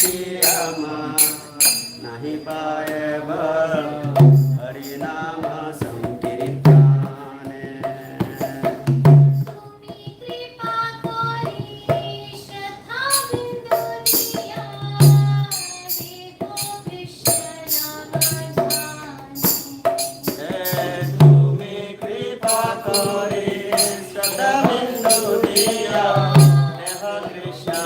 Yama Nahi Paye Bal Harinama Sankirtane Tumi Kripa Kori Shraddha Bindu Diya Dekho Krishna Namadhane Tumi Kripa Kori Shraddha Bindu Diya Dekho Krishna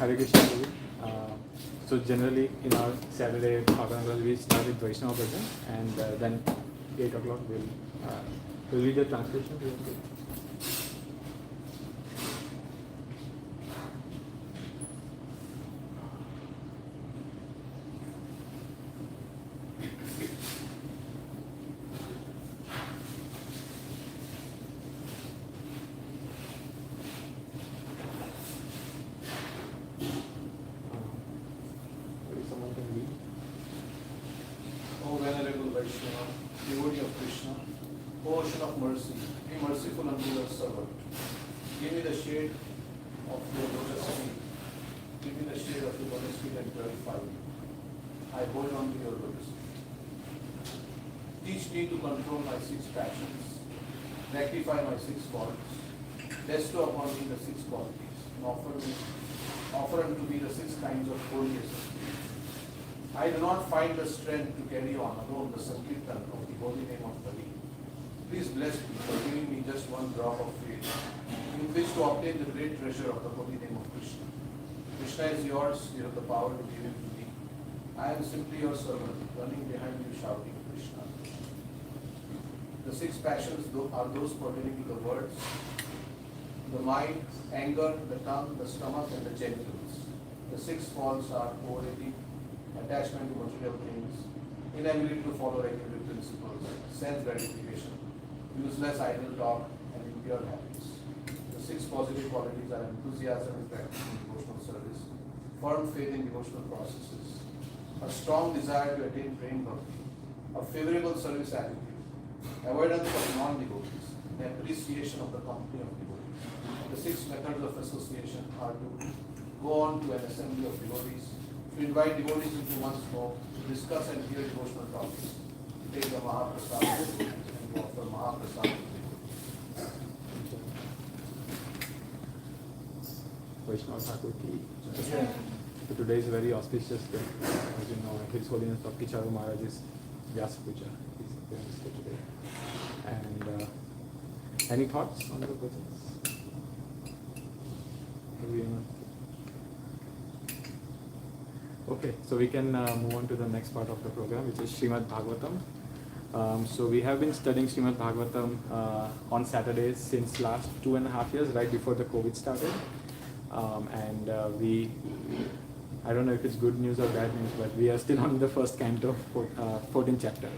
Hare Krishna. So generally in our Saturday Bhagavatam we start with Vaishnava Bhajan and then 8 o'clock we'll read the translation. Devotee of Krishna, O Ocean of mercy, be merciful unto your servant. Give me the shade of your lotus feet. Give me the shade of your lotus feet and purify me. I hold on to your lotus feet. Teach me to control my 6 passions, rectify my 6 faults, bestow upon me the 6 qualities, and offer unto me the 6 kinds of holiness. I do not find the strength to carry on alone the Sankirtan of the holy name of Hari. Please bless me for giving me just 1 drop of faith in which to obtain the great treasure of the holy name of Krishna. Krishna is yours, you have the power to give him to me. I am simply your servant, running behind you shouting Krishna. The 6 passions are those pertaining to the words, the mind, anger, the tongue, the stomach, and the genitals. The 6 faults are overeating, attachment to material things, inability to follow regular principles, self-gratification, useless idle talk, and impure habits. The 6 positive qualities are enthusiasm in practicing devotional service, firm faith in devotional processes, a strong desire to attain prema bhakti, a favorable service attitude, avoidance of non-devotees, and appreciation of the company of devotees. The 6 methods of association are to go on to an assembly of devotees, to invite devotees into one's home, to discuss and hear devotional topics, to take the Mahaprasad to devotees, and to offer Mahaprasad to devotees. Vaishnava Thakur ki. So today is a very auspicious day. As you know, His Holiness Bhakti Charu Maharaj's Vyasa Puja is appearing today. And any thoughts on the bhajans? Okay, so we can move on to the next part of the program, which is Srimad Bhagavatam. So we have been studying Srimad Bhagavatam on Saturdays since last 2.5 years, right before the COVID started. I don't know if it's good news or bad news, but we are still on the first canto, 14th chapter.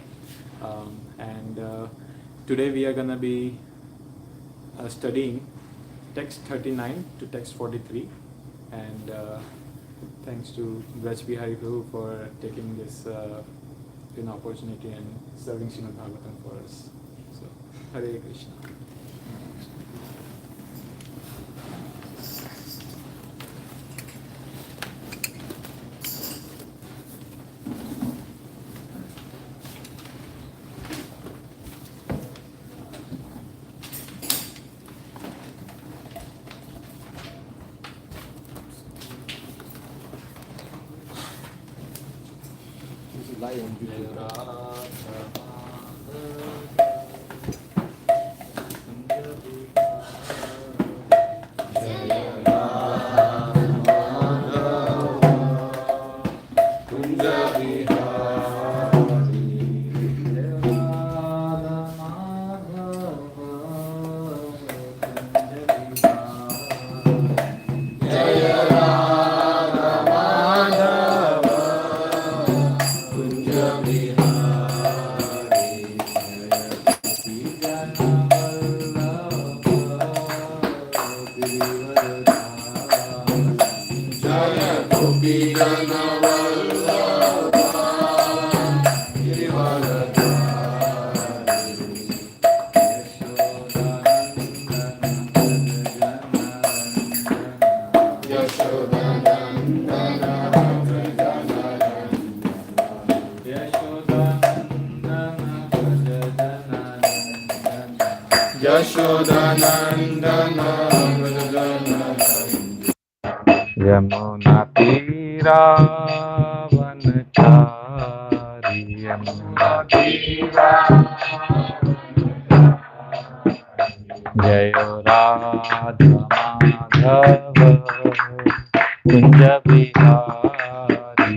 Today we are going to be studying text 39 to text 43, and thanks to Vraja Bihari Prabhu for taking this opportunity and serving Srimad Bhagavatam for us. So, Hare Krishna. Yamuna तीरावनचारी Yamuna जय राधा माधव कुंज बिहारी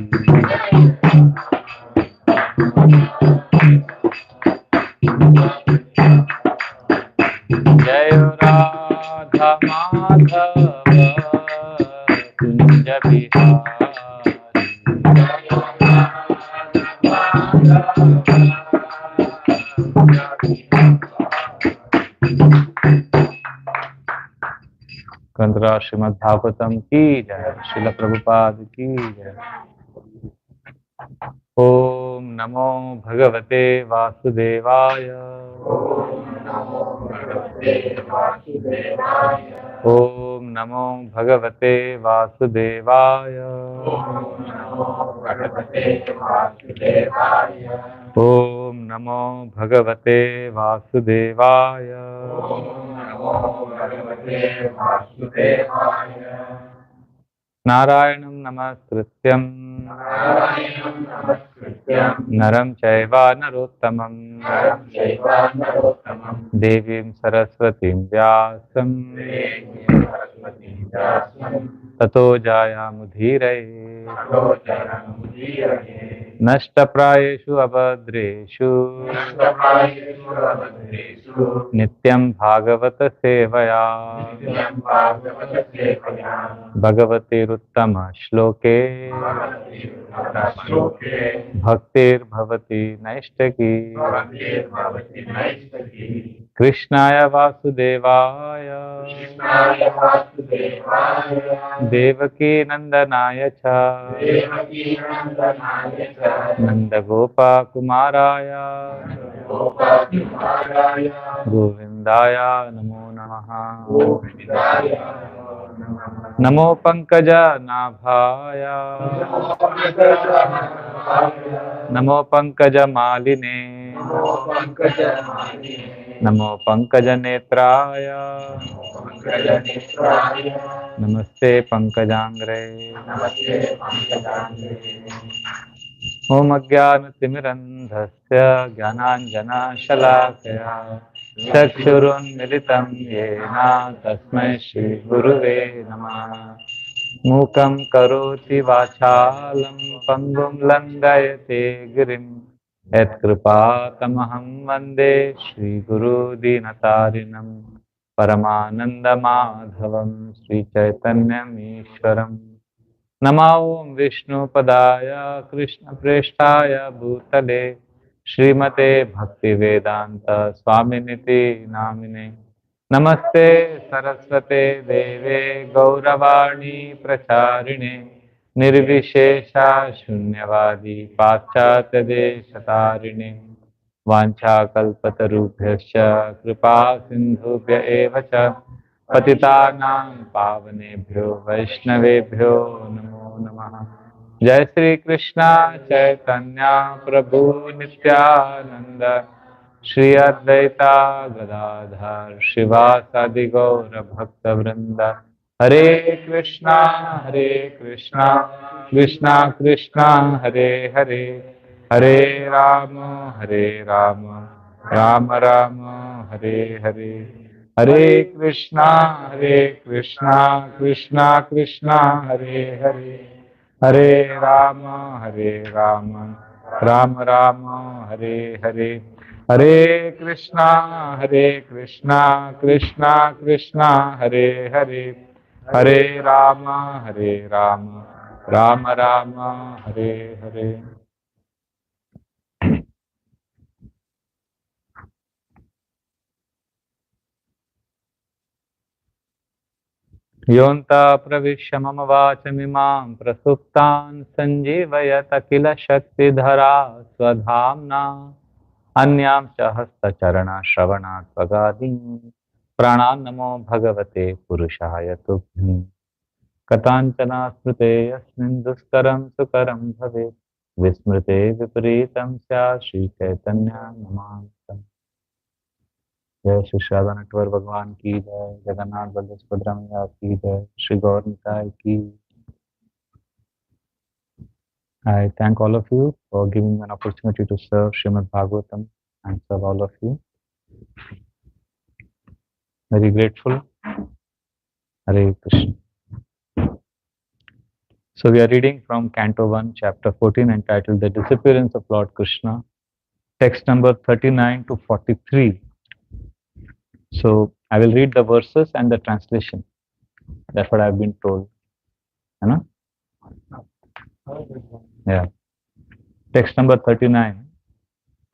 जय राधा माधव कुंज बिहारी कंद्रा श्रीमद् भागवतम की जय, श्रील प्रभुपाद की जय। ओम नमो भगवते वासुदेवाय। ओम नमो भगवते वासुदेवाय। ओम नमो भगवते वासुदेवाय। नारायणं नमस्कृत्यं नरं चैव नरोत्तमं देवीं सरस्वतीं व्यासं ततो जायामुदीरये। नष्टप्रायेषु अभद्रेषु नित्यं भागवत सेवया भगवतीरुत्तम श्लोके भक्तिर्भवति नैष्ठकी। कृष्णाय वासुदेवाय देवकी नंदनाय च नंदगोपकुमाराय गोविंदाय नमो नमः। नमो पंकजनाभाय नमो पंकजमालिने नमो पंकजनेत्राय नमस्ते पंकजांग्रे। ओम अज्ञानतिमिरन्धस्य ज्ञानाञ्जनशलाकया चक्षुरुन्मिलितं येन तस्मै श्रीगुरुवे नमः। मूकं करोति वाचालं पङ्गुं लङ्घयते गिरिं यत्कृपातमहं वन्दे श्रीगुरुदीनतारिणं परमानन्दमाधवं श्रीचैतन्यमीश्वरम्। नमो विष्णुपदाय कृष्णप्रेष्ठाय भूतले श्रीमते भक्तिवेदांत स्वामिनिति नामिने। नमस्ते सरस्वते देवे गौरवाणी प्रचारिणे निर्विशेषा शून्यवादी पाश्चात्य देशतारिणे वाञ्छाकल्पतरुभ्यश्च कृपा सिन्धुभ्य एव च पतितानां पावनेभ्यो वैष्णवेभ्यो नमो नमः। जय श्री कृष्णा चैतन्य प्रभु नित्यानंद श्री अद्वैता गदाधर शिवासादि गौर भक्त वृंद। हरे कृष्णा कृष्णा कृष्णा हरे हरे, हरे राम राम राम हरे हरे। हरे कृष्णा कृष्णा कृष्णा हरे हरे, हरे राम राम राम हरे हरे। हरे कृष्णा कृष्णा कृष्णा हरे हरे, हरे राम राम राम हरे हरे। योऽन्ता प्रविश्य मम वाचमिमां प्रसुप्तान् सञ्जीवयत किल शक्तिधरा स्वधाम्ना अन्यांश्च हस्तचरणश्रवणात् प्रगादीन् प्राणान् नमो भगवते पुरुषाय तुभ्यम्। कथाञ्चन स्मृते यस्मिन् दुष्करं सुकरं भवेत् विस्मृते विपरीतं स्यात् श्रीचैतन्यनामामृतम्। जय श्री श्रावण अटवर भगवान की जय, जगन्नाथ बलदेव सुभद्रा मैया की जय, श्री गौर निताय की। I thank all of you for giving me an opportunity to serve Srimad Bhagavatam and serve all of you. Very grateful. Hare Krishna. So we are reading from Canto 1, Chapter 14, entitled The Disappearance of Lord Krishna, text number 39 to 43. So I will read the verses and the translation. That's what I have been told. You know? Yeah. Text number 39.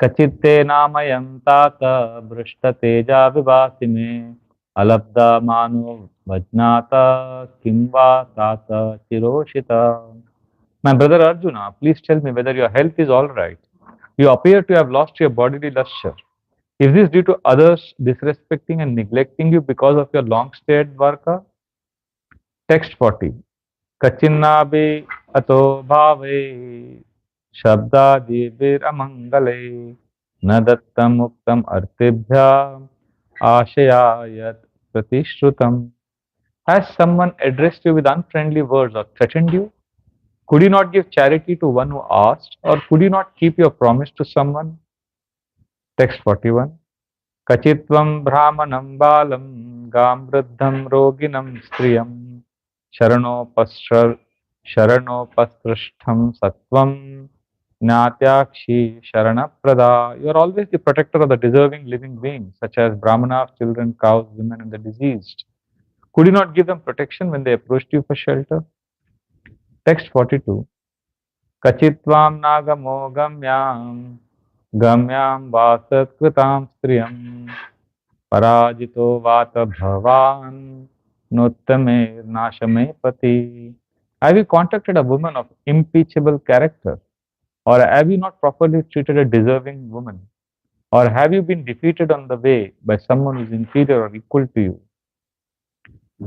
कचित्ते नामयं तात भ्रष्टतेजा विभाति मे अलब्धा मानो वज्नाता किं वा तात चिरोषिता. My brother Arjuna, please tell me whether your health is all right. You appear to have lost your bodily luster. Is this due to others disrespecting and neglecting you because of your long stay at Dwarka? Text 40. Kachinnabe ato bhave शब्दादिभिरमङ्गले न दत्तम मुक्तम अर्तेभ्य आशयायत प्रतिश्रुतम. Has someone addressed you with unfriendly words or threatened you? Could you not give charity to one who asked, or could you not keep your promise to someone? Text 41. Kachitvam brahmanam balam gam vruddham roginam striyam sharanopasrishtham sattvam Natyakshi Sharanaprada. You are always the protector of the deserving living beings, such as brahmanas, children, cows, women, and the diseased. Could you not give them protection when they approached you for shelter? Text 42. Kachitvam nagamo gamyam vasat kritam striyam parajito vata bhavan nottame nashame pati. Have you contacted a woman of impeachable character? Or have you not properly treated a deserving woman? Or have you been defeated on the way by someone who is inferior or equal to you?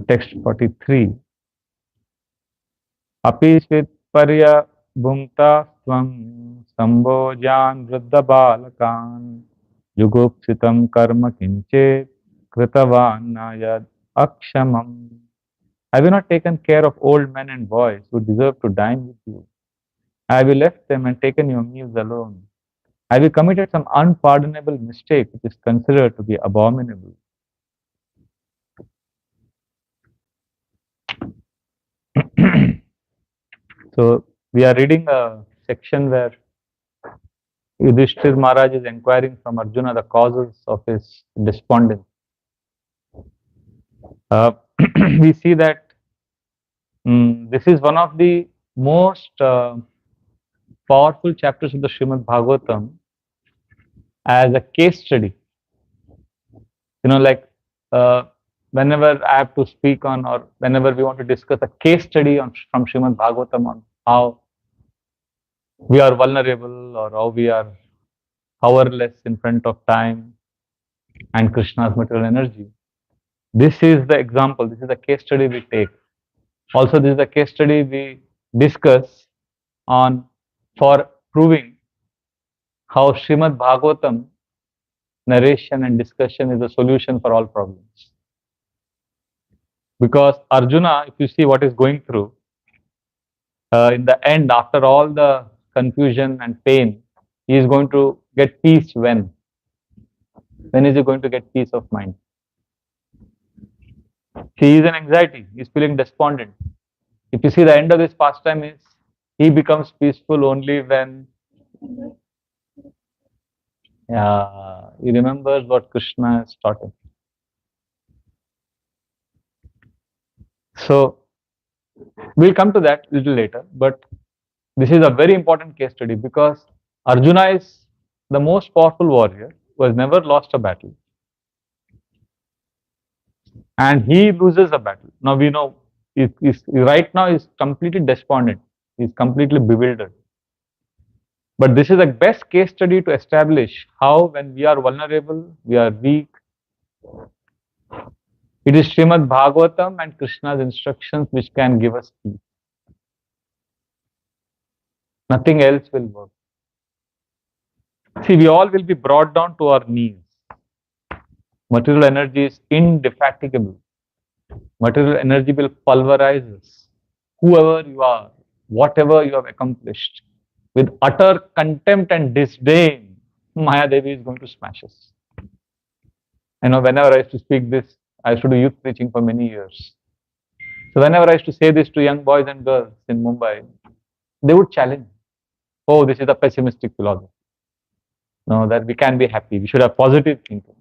Text 43. Apisvit parya bhumta svam sambojan vriddha balakan yugupsitam karma kinchet kritavan nayad akshamam. Have you not taken care of old men and boys who deserve to dine with you? Have you left them and taken your meals alone? Have you committed some unpardonable mistake which is considered to be abominable? So we are reading a section where Yudhisthira Maharaj is inquiring from Arjuna the causes of his despondence. We see that this is one of the most powerful chapters of the Srimad Bhagavatam as a case study. You know, like whenever I have to speak on, or whenever we want to discuss a case study on from Srimad Bhagavatam on how we are vulnerable or how we are powerless in front of time and Krishna's material energy. This is the example, this is the case study we take. Also, this is the case study we discuss on for proving how Srimad Bhagavatam narration and discussion is the solution for all problems. Because Arjuna, if you see what is going through, in the end, after all the confusion and pain, he is going to get peace when? When is he going to get peace of mind? He is in anxiety, he is feeling despondent. If you see the end of this pastime is, he becomes peaceful only when he remembers what Krishna has taught him. So, we'll come to that a little later, but this is a very important case study because Arjuna is the most powerful warrior who has never lost a battle. And he loses a battle. Now we know right now he's completely despondent. He's completely bewildered. But this is the best case study to establish how when we are vulnerable, we are weak. It is Srimad Bhagavatam and Krishna's instructions which can give us peace. Nothing else will work. See, we all will be brought down to our knees. Material energy is indefatigable. Material energy will pulverize us. Whoever you are, whatever you have accomplished, with utter contempt and disdain, Maya Devi is going to smash us. I know whenever I used to speak this, I used to do youth preaching for many years. So whenever I used to say this to young boys and girls in Mumbai, they would challenge. Oh, this is a pessimistic philosophy. No, that we can be happy. We should have positive thinking.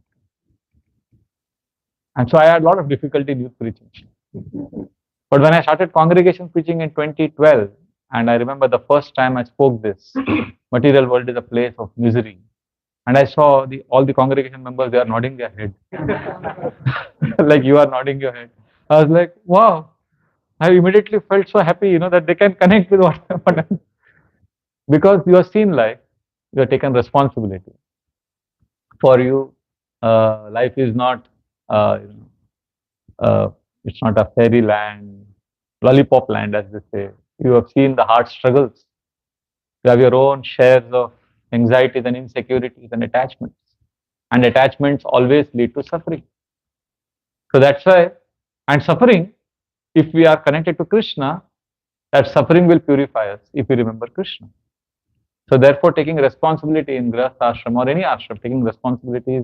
And so I had a lot of difficulty in youth preaching. But when I started congregation preaching in 2012, and I remember the first time I spoke this, material world is a place of misery. And I saw all the congregation members, they are nodding their head. Like you are nodding your head. I was like, wow. I immediately felt so happy, that they can connect with what happened. Because you have seen life, you have taken responsibility. For you, life is not, it's not a fairy land, lollipop land, as they say. You have seen the hard struggles. You have your own shares of anxieties and insecurities and attachments. And attachments always lead to suffering. So that's why, and suffering, if we are connected to Krishna, that suffering will purify us if we remember Krishna. So therefore, taking responsibility in Grihastha ashram or any ashram, taking responsibility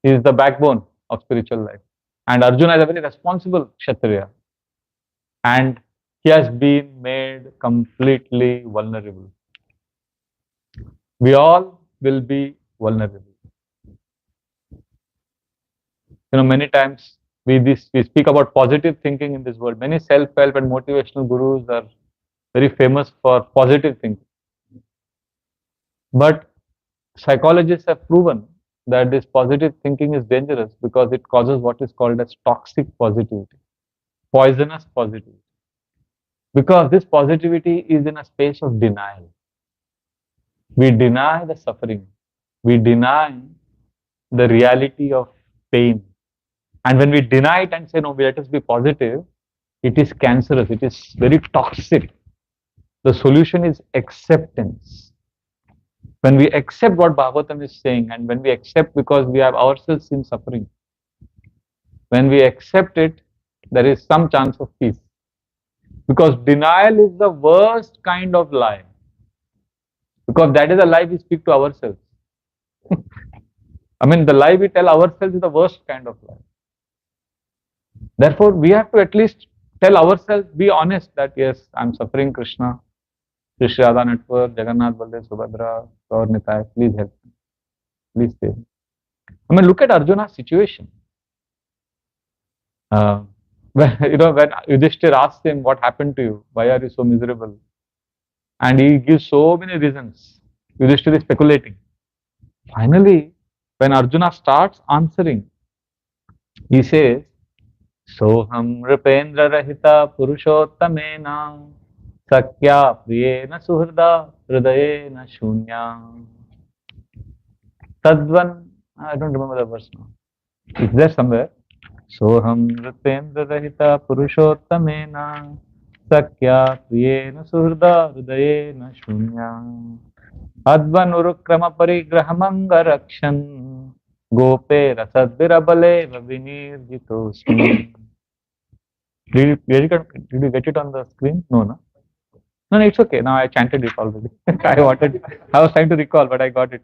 is the backbone of spiritual life. And Arjuna is a very responsible Kshatriya. And he has been made completely vulnerable. We all will be vulnerable. Many times we speak about positive thinking in this world. Many self-help and motivational gurus are very famous for positive thinking. But psychologists have proven that this positive thinking is dangerous because it causes what is called as toxic positivity, poisonous positivity. Because this positivity is in a space of denial. We deny the suffering. We deny the reality of pain. And when we deny it and say, no, let us be positive, it is cancerous. It is very toxic. The solution is acceptance. When we accept what Bhagavatam is saying, and when we accept because we have ourselves in suffering, when we accept it, there is some chance of peace. Because denial is the worst kind of lie. Because that is a lie we speak to ourselves. The lie we tell ourselves is the worst kind of lie. Therefore, we have to at least tell ourselves, be honest that yes, I am suffering Krishna. Shri Radha Network, Jagannath, Baldev, Subhadra, Gaur Nitai, please help me. Please save me. Look at Arjuna's situation. When Yudhisthira asks him, what happened to you? Why are you so miserable? And he gives so many reasons. Yudhisthira is speculating. Finally, when Arjuna starts answering, He says, Soham Ripendra Rahita Purushottamena Sakya Priyena Suhrda Hridayena Shunya. Tadvan, I don't remember the verse now. It's there somewhere. Soham Ripendra Rahita Purushottamena Sakya Priyena Suhrda Hridayena Shunya. Advan Urukrama Parigrahamanga Rakshan Gope Rasadvirabale Vinirjitosmi. Did you get it on the screen? No, no. No, no, it's okay. Now I chanted it already. I was trying to recall, but I got it.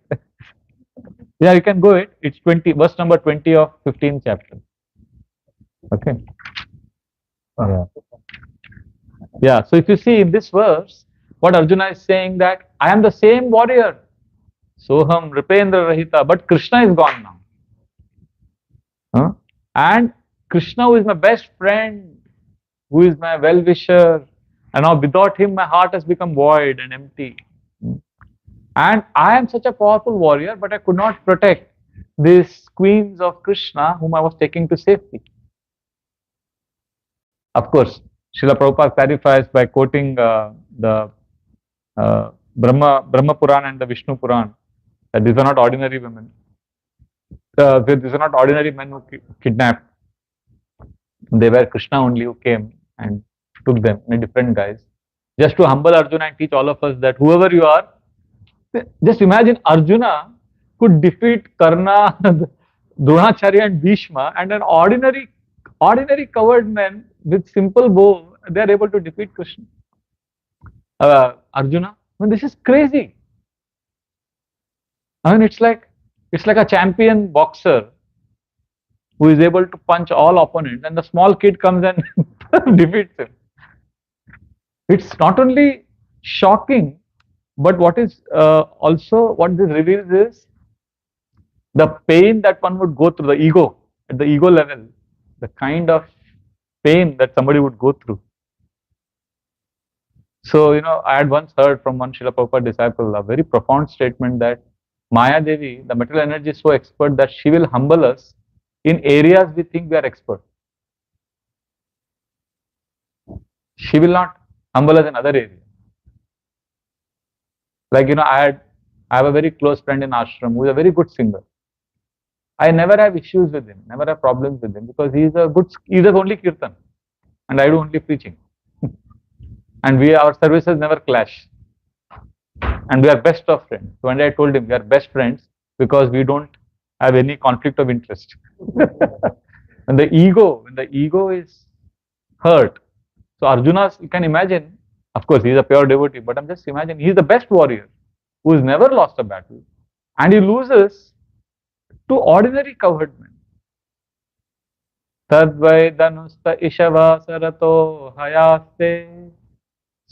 Yeah, you can go it. It's 20, verse number 20 of 15th chapter. Okay. Yeah. Yeah. So if you see in this verse, what Arjuna is saying that I am the same warrior. Soham Ripendra Rahita, but Krishna is gone now. Huh? And Krishna, who is my best friend, who is my well-wisher, and now without him my heart has become void and empty. And I am such a powerful warrior, but I could not protect these queens of Krishna whom I was taking to safety. Of course, Srila Prabhupada clarifies by quoting the Brahma Puran and the Vishnu Puran that these are not ordinary women. These are not ordinary men who kidnapped. They were Krishna only who came and took them in a different guise, just to humble Arjuna and teach all of us that whoever you are, just imagine Arjuna could defeat Karna, Dronacharya and Bhishma, and an ordinary covered man with simple bow, they are able to defeat Krishna. Arjuna, I mean, this is crazy. I mean, it's like a champion boxer who is able to punch all opponents, and the small kid comes and defeats him. It's not only shocking, but what is also what this reveals is the pain that one would go through, the ego, at the ego level, the kind of pain that somebody would go through. So, I had once heard from one Srila Prabhupada disciple a very profound statement that Maya Devi, the material energy, is so expert that she will humble us in areas we think we are expert. She will not humble us in other areas. Like, I have a very close friend in ashram who is a very good singer. I never have issues with him, never have problems with him, because he does only kirtan and I do only preaching. And our services never clash. And we are best of friends. So one day I told him we are best friends because we don't have any conflict of interest. When the ego is hurt. So Arjuna, you can imagine, of course he is a pure devotee, but I'm just imagining he is the best warrior who has never lost a battle, and he loses to ordinary cowherd men. Tadvai dhanusta ishava sarato hayaste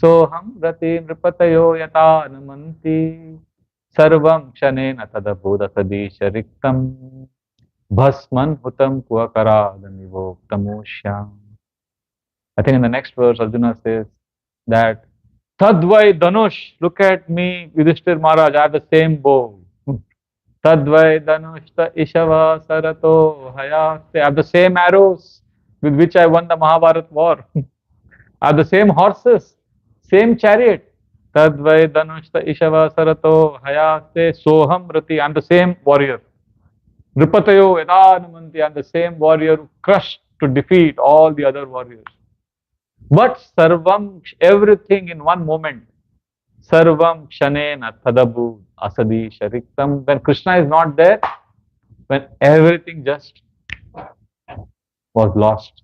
soham rati nripatayo yata namanti sarvam kshanena tadabodha sadisha riktam bhasman hutam kuakaradanivo tamoshya. I think in the next verse Arjuna says that Tadvai Dhanush, look at me, Yudhisthira Maharaj, I have the same bow. Tadvai Dhanushta Ishava Sarato Hayaste, I have the same arrows with which I won the Mahabharat war. I have the same horses, same chariot. Tadvai Dhanushta Ishava Sarato Hayaste Soham Rati, I am the same warrior. Nripatayo Yadanamanti, I am the same warrior who crushed to defeat all the other warriors. But sarvam, everything in one moment, sarvam kshanena tadabu asadi shariktam. When Krishna is not there, when everything just was lost.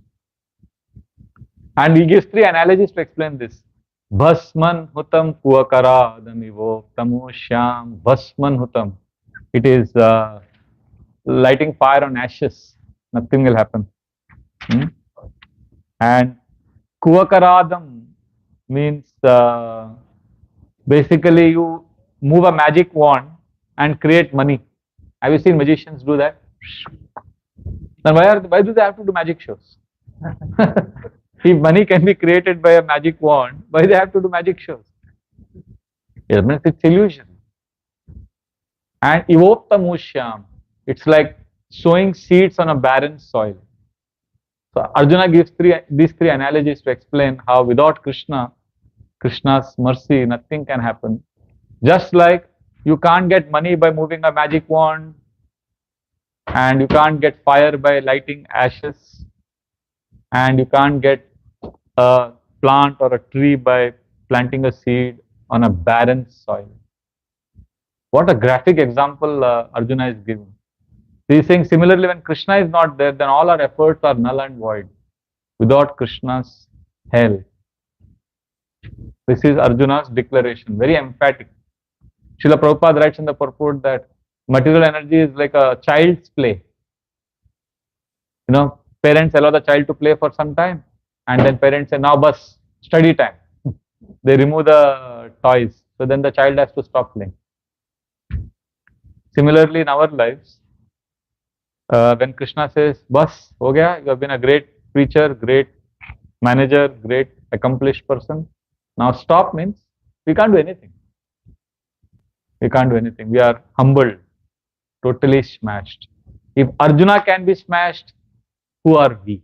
And he gives three analogies to explain this. Bhasman hutam kuakara damivo tamosham. Bhasman hutam. It is lighting fire on ashes. Nothing will happen. And Kuvakaradam means basically you move a magic wand and create money. Have you seen magicians do that? Then why do they have to do magic shows? If money can be created by a magic wand, why they have to do magic shows? It means it's illusion. And ivoktamushyam, it's like sowing seeds on a barren soil. So Arjuna gives these three analogies to explain how without Krishna's mercy, nothing can happen. Just like you can't get money by moving a magic wand, and you can't get fire by lighting ashes, and you can't get a plant or a tree by planting a seed on a barren soil. What a graphic example Arjuna is giving. He is saying similarly, when Krishna is not there, then all our efforts are null and void without Krishna's help. This is Arjuna's declaration, very emphatic. Srila Prabhupada writes in the purport that material energy is like a child's play. You know, parents allow the child to play for some time, and then parents say, now bus, study time. They remove the toys, so then the child has to stop playing. Similarly, in our lives, when Krishna says, bus, ho gaya, you have been a great preacher, great manager, great accomplished person. Now stop means we can't do anything. We can't do anything. We are humbled, totally smashed. If Arjuna can be smashed, who are we?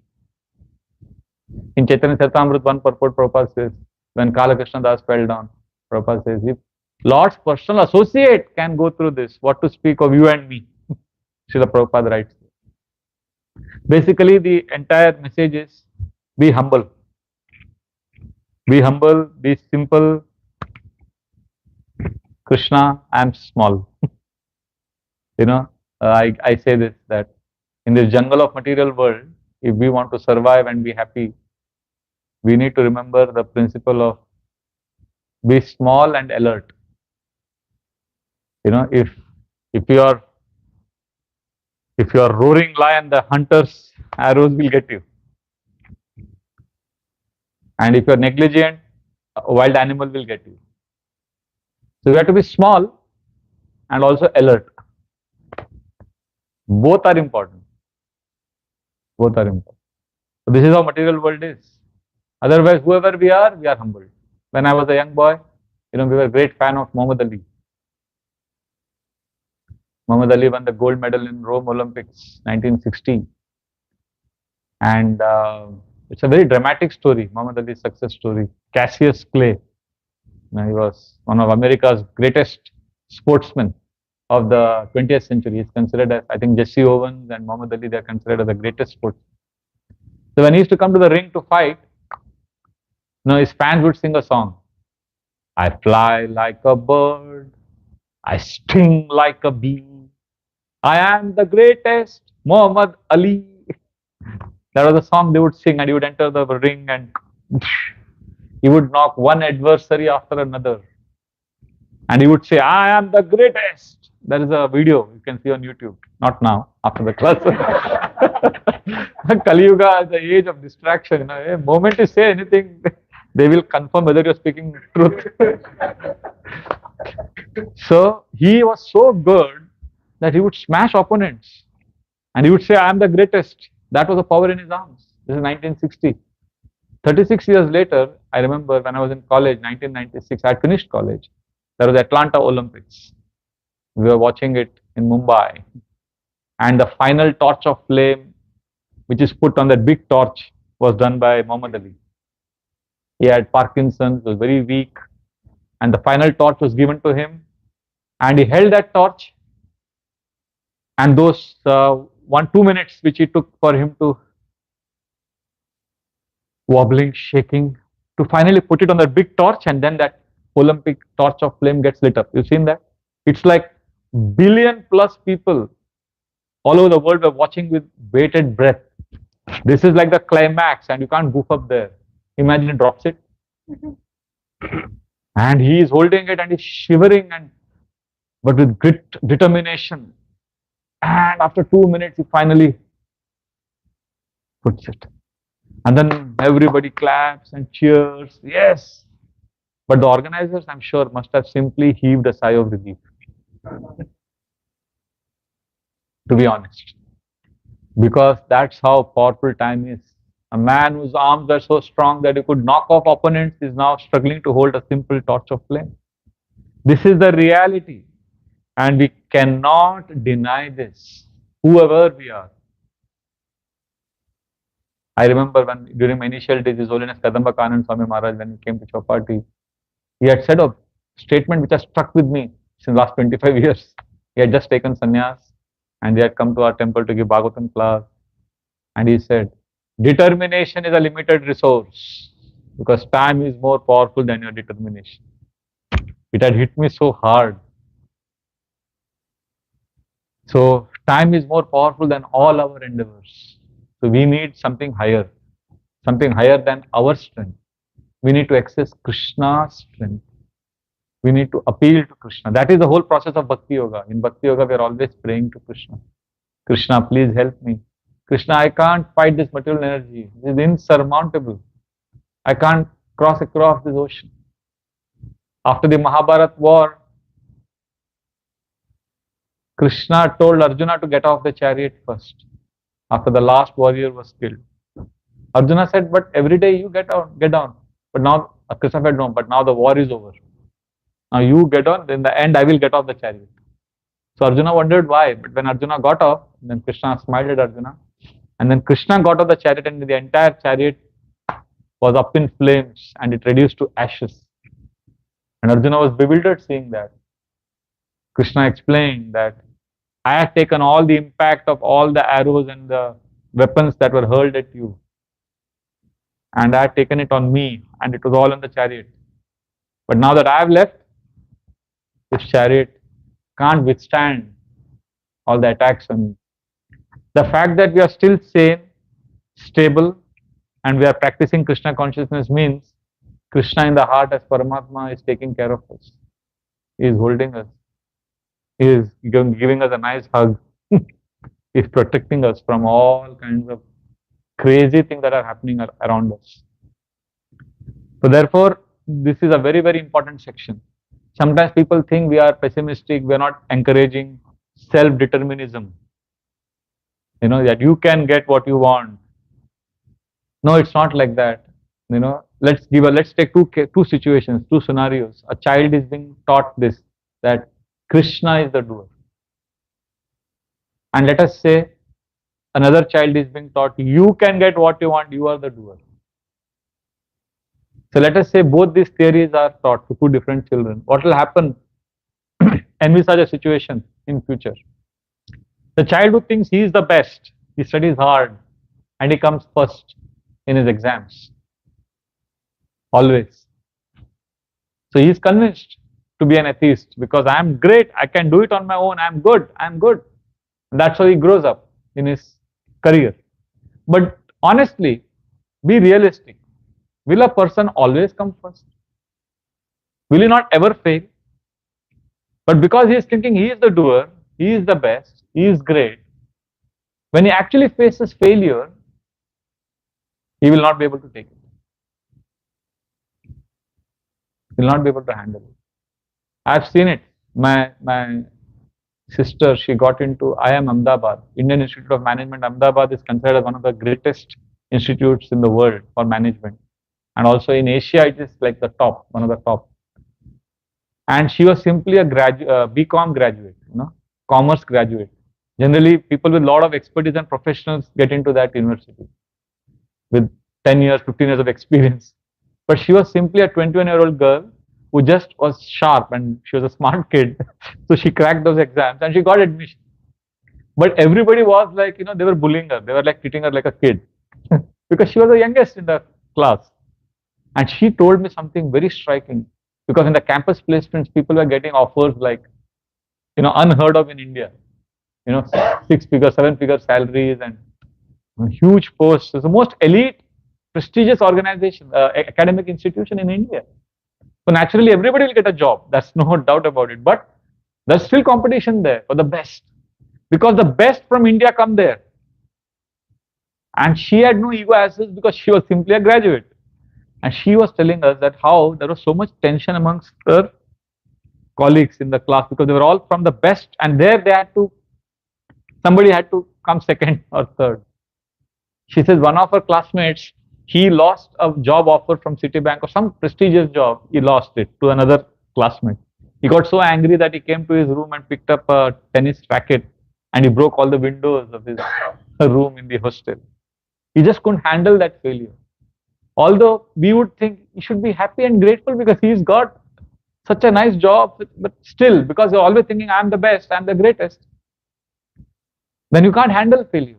In Chaitanya Charitamrita, one purport Prabhupada says, when Kala Krishna Das fell down, Prabhupada says, if Lord's personal associate can go through this, what to speak of you and me? Srila Prabhupada writes. Basically, the entire message is be humble. Be humble, be simple. Krishna, I am small. You know, I say this, that in this jungle of material world, if we want to survive and be happy, we need to remember the principle of be small and alert. You know, if you are roaring lion, the hunter's arrows will get you. And if you are negligent, a wild animal will get you. So you have to be small and also alert. Both are important. Both are important. So this is how material world is. Otherwise, whoever we are humbled. When I was a young boy, you know, we were a great fan of Muhammad Ali. Muhammad Ali won the gold medal in Rome Olympics 1960. And it's a very dramatic story, Muhammad Ali's success story. Cassius Clay, you know, he was one of America's greatest sportsmen of the 20th century. He's considered as, I think, Jesse Owens and Muhammad Ali, they are considered as the greatest sportsmen. So when he used to come to the ring to fight, you know, his fans would sing a song. I fly like a bird, I sting like a bee, I am the greatest Muhammad Ali. That was the song they would sing, and he would enter the ring and he would knock one adversary after another. And he would say, I am the greatest. There is a video you can see on YouTube. Not now, after the class. Kali Yuga is the age of distraction. You know, the moment you say anything, they will confirm whether you're speaking truth. So he was so good that he would smash opponents. And he would say, I am the greatest. That was the power in his arms. This is 1960. 36 years later, I remember when I was in college, 1996, I had finished college. There was Atlanta Olympics. We were watching it in Mumbai. And the final torch of flame, which is put on that big torch, was done by Muhammad Ali. He had Parkinson's, was very weak. And the final torch was given to him. And he held that torch. And those 1-2 minutes which it took for him to wobbling, shaking, to finally put it on that big torch, and then that Olympic torch of flame gets lit up. You've seen that? It's like billion plus people all over the world were watching with bated breath. This is like the climax, and you can't goof up there. Imagine it drops it. And he is holding it and he's shivering, but with grit, determination. And after 2 minutes, he finally puts it. And then everybody claps and cheers. Yes. But the organizers, I'm sure, must have simply heaved a sigh of relief. To be honest. Because that's how powerful time is. A man whose arms are so strong that he could knock off opponents is now struggling to hold a simple torch of flame. This is the reality. And we cannot deny this, whoever we are. I remember when during my initial days, His Holiness Kadamba Kanand Swami Maharaj, when he came to Chowpatty, he had said a statement which has stuck with me since last 25 years. He had just taken sannyas and he had come to our temple to give Bhagavatam class. And he said, determination is a limited resource because time is more powerful than your determination. It had hit me so hard. So time is more powerful than all our endeavors. So we need something higher than our strength. We need to access Krishna's strength. We need to appeal to Krishna. That is the whole process of Bhakti Yoga. In Bhakti Yoga, we are always praying to Krishna. Krishna, please help me. Krishna, I can't fight this material energy. It is insurmountable. I can't cross across this ocean. After the Mahabharat war, Krishna told Arjuna to get off the chariot first, after the last warrior was killed. Arjuna said, but every day you get down. But now, Krishna said, no, but now the war is over. Now you get on, then in the end I will get off the chariot. So Arjuna wondered why, but when Arjuna got off, then Krishna smiled at Arjuna. And then Krishna got off the chariot and the entire chariot was up in flames and it reduced to ashes. And Arjuna was bewildered seeing that. Krishna explained that I have taken all the impact of all the arrows and the weapons that were hurled at you. And I have taken it on me and it was all on the chariot. But now that I have left, this chariot can't withstand all the attacks on me. The fact that we are still sane, stable, and we are practicing Krishna consciousness means Krishna in the heart as Paramatma is taking care of us. He is holding us. He is giving us a nice hug. He is protecting us from all kinds of crazy things that are happening around us. So therefore, this is a very, very important section. Sometimes people think we are pessimistic, we are not encouraging self-determinism. You know, that you can get what you want. No, it's not like that. You know, let's take two situations, two scenarios. A child is being taught this, that Krishna is the doer. And let us say another child is being taught, you can get what you want, you are the doer. So let us say both these theories are taught to two different children. What will happen? Envisage a situation in future. The child who thinks he is the best, he studies hard and he comes first in his exams. Always. So he is convinced to be an atheist because I am great, I can do it on my own, I am good. And that's how he grows up in his career. But honestly, be realistic. Will a person always come first? Will he not ever fail? But because he is thinking he is the doer, he is the best, he is great, when he actually faces failure, he will not be able to take it. He will not be able to handle it. I have seen it. My sister, she got into IIM Ahmedabad. Indian Institute of Management Ahmedabad is considered as one of the greatest institutes in the world for management. And also in Asia, it is like the top, one of the top. And she was simply a BCom graduate, commerce graduate. Generally, people with a lot of expertise and professionals get into that university with 10 years, 15 years of experience. But she was simply a 21-year-old girl who just was sharp and she was a smart kid. So she cracked those exams and she got admission. But everybody was like, they were bullying her. They were like treating her like a kid because she was the youngest in the class. And she told me something very striking, because in the campus placements, people were getting offers like, unheard of in India. 6-figure, 7-figure salaries and huge posts. It's the most elite, prestigious organization, academic institution in India. So naturally, everybody will get a job. That's no doubt about it. But there's still competition there for the best, because the best from India come there. And she had no ego access because she was simply a graduate. And she was telling us that how there was so much tension amongst her colleagues in the class because they were all from the best, and there somebody had to come second or third. She says one of her classmates, he lost a job offer from Citibank or some prestigious job. He lost it to another classmate. He got so angry that he came to his room and picked up a tennis racket and he broke all the windows of his room in the hostel. He just couldn't handle that failure. Although we would think he should be happy and grateful because he's got such a nice job, but still, because you're always thinking, I'm the best, I'm the greatest, then you can't handle failure.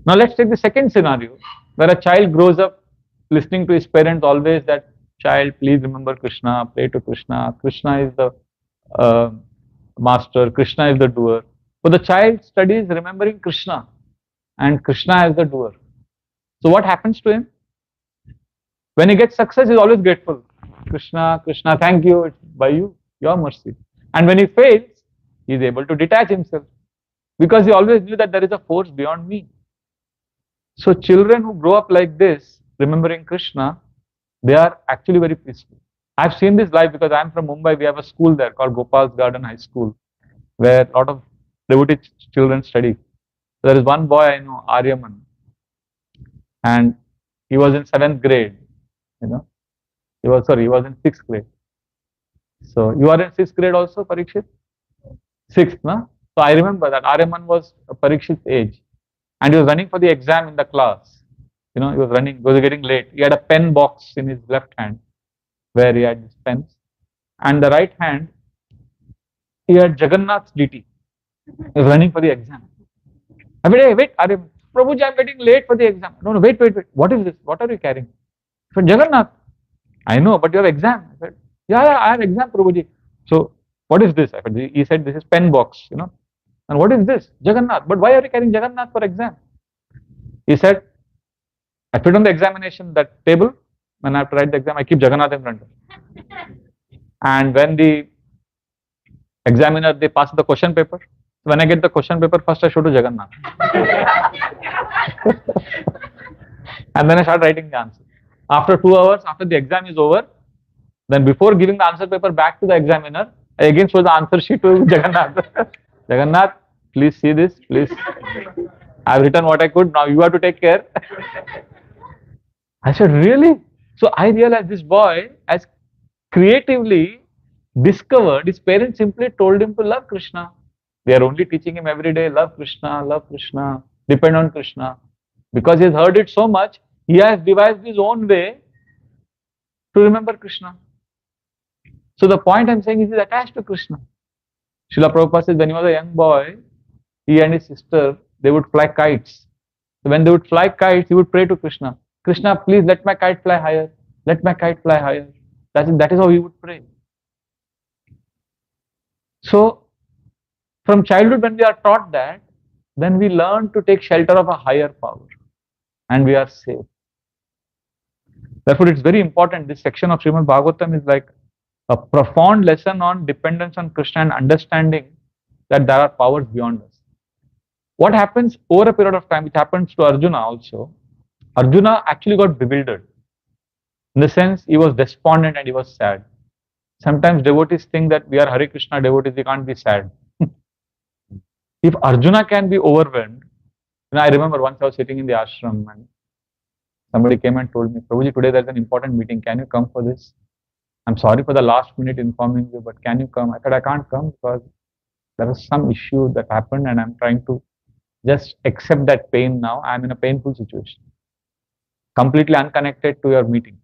Now let's take the second scenario where a child grows up listening to his parents always that, child, please remember Krishna, pray to Krishna, Krishna is the uh, master, Krishna is the doer. So the child studies remembering Krishna and Krishna is the doer. So what happens to him? When he gets success, he's always grateful. Krishna, Krishna, thank you, it's by you, your mercy. And when he fails, he is able to detach himself because he always knew that there is a force beyond me. So children who grow up like this, remembering Krishna, they are actually very peaceful. I've seen this live because I'm from Mumbai. We have a school there called Gopal's Garden High School, where a lot of devotee children study. There is one boy I know, Aryaman, and he was in 7th grade. He was in 6th grade. So you are in 6th grade also, Parikshit? 6th, no? So I remember that Aryaman was Parikshit's age, and he was running for the exam in the class. He was getting late. He had a pen box in his left hand where he had his pens, and the right hand he had Jagannath's DT. He was running for the exam. I mean, hey, wait, Prabhuji, I'm getting late for the exam. No, wait. What is this? What are you carrying? I said, Jagannath. I know, but you have exam. I said, yeah, I have exam, Prabhuji. So what is this? He said, this is pen box, And what is this? Jagannath. But why are you carrying Jagannath for exam? He said, I put on the examination, that table, when I have to write the exam, I keep Jagannath in front of me. And when the examiner, they pass the question paper, when I get the question paper, first I show to Jagannath. And then I start writing the answer. After 2 hours, after the exam is over, then before giving the answer paper back to the examiner, I again show the answer sheet to Jagannath. Jagannath, please see this, please. I have written what I could, now you have to take care. I said, really? So I realized this boy has creatively discovered, his parents simply told him to love Krishna. They are only teaching him every day, love Krishna, depend on Krishna. Because he has heard it so much, he has devised his own way to remember Krishna. So the point I'm saying is he's attached to Krishna. Srila Prabhupada says when he was a young boy, he and his sister, they would fly kites. So when they would fly kites, he would pray to Krishna. Krishna, please let my kite fly higher. Let my kite fly higher. That is how he would pray. So from childhood, when we are taught that, then we learn to take shelter of a higher power and we are safe. Therefore, it's very important. This section of Srimad Bhagavatam is like a profound lesson on dependence on Krishna and understanding that there are powers beyond us. What happens over a period of time, which happens to Arjuna also, Arjuna actually got bewildered. In the sense, he was despondent and he was sad. Sometimes devotees think that we are Hare Krishna devotees, we can't be sad. If Arjuna can be overwhelmed, I remember once I was sitting in the ashram and somebody came and told me, Prabhuji, today there's an important meeting, can you come for this? I'm sorry for the last minute informing you, but can you come? I said, I can't come because there was some issue that happened and I'm trying to just accept that pain now. I'm in a painful situation, completely unconnected to your meeting.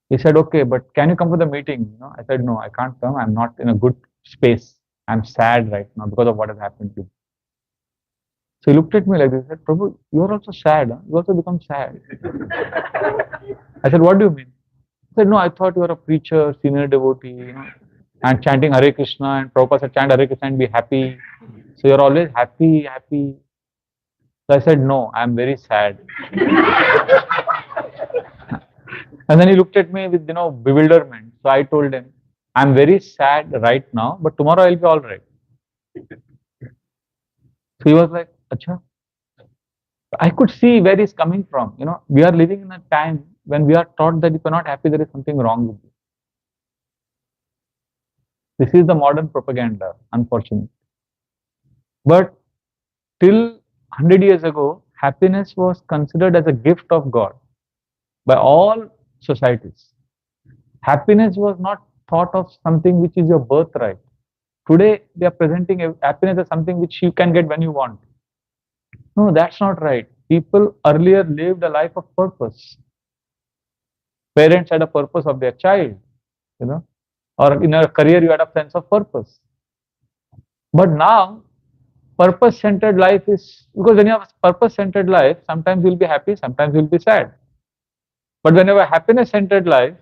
He said, okay, but can you come for the meeting? I said, no, I can't come. I'm not in a good space. I'm sad right now because of what has happened to me. So he looked at me like this. He said, Prabhu, you are also sad. Huh? You also become sad. I said, what do you mean? He said, no, I thought you were a preacher, senior devotee, and chanting Hare Krishna, and Prabhupada said, chant Hare Krishna and be happy. So you're always happy. So I said, no, I'm very sad. And then he looked at me with, bewilderment. So I told him, I'm very sad right now, but tomorrow I'll be all right. So he was like, Acha. I could see where he's coming from. We are living in a time when we are taught that if you're not happy, there is something wrong with you. This is the modern propaganda, unfortunately. But till 100 years ago, happiness was considered as a gift of God by all societies. Happiness was not thought of something which is your birthright. Today, they are presenting happiness as something which you can get when you want. No, that's not right. people earlier lived a life of purpose. Parents had a purpose of their child, or in a career you had a sense of purpose. But now, purpose-centered life is, because when you have a purpose-centered life, sometimes you'll be happy, sometimes you'll be sad. But when you have a happiness-centered life,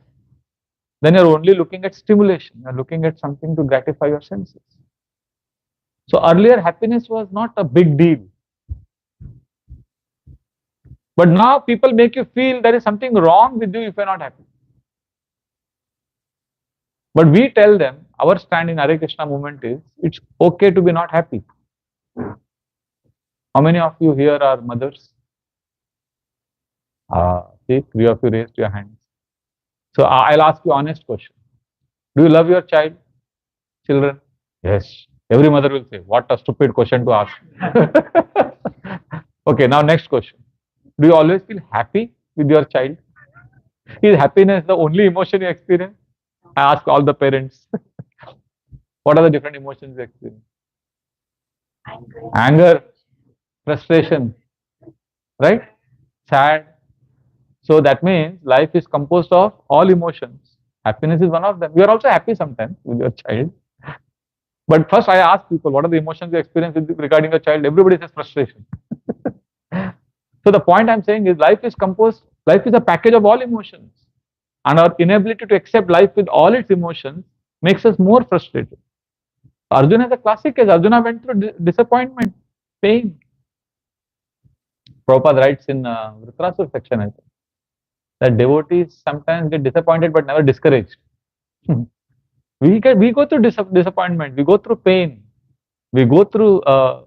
then you're only looking at stimulation, you're looking at something to gratify your senses. So earlier, happiness was not a big deal. But now people make you feel there is something wrong with you if you're not happy. But we tell them, our stand in Hare Krishna movement is, it's okay to be not happy. How many of you here are mothers? See, 3 of you raised your hands. So I'll ask you honest question. Do you love your child? Children? Yes. Every mother will say, what a stupid question to ask. Okay, now next question. Do you always feel happy with your child? Is happiness the only emotion you experience? I ask all the parents. What are the different emotions you experience? Anger, frustration, right? Sad. So that means life is composed of all emotions. Happiness is one of them. You are also happy sometimes with your child. But first I ask people, what are the emotions you experience regarding your child? Everybody says frustration. So the point I'm saying is life is a package of all emotions. And our inability to accept life with all its emotions makes us more frustrated. Arjuna is a classic case. Arjuna went through disappointment, pain. Prabhupada writes in Vritrasur section, I think, that devotees sometimes get disappointed but never discouraged. We go through disappointment, we go through pain, we go through our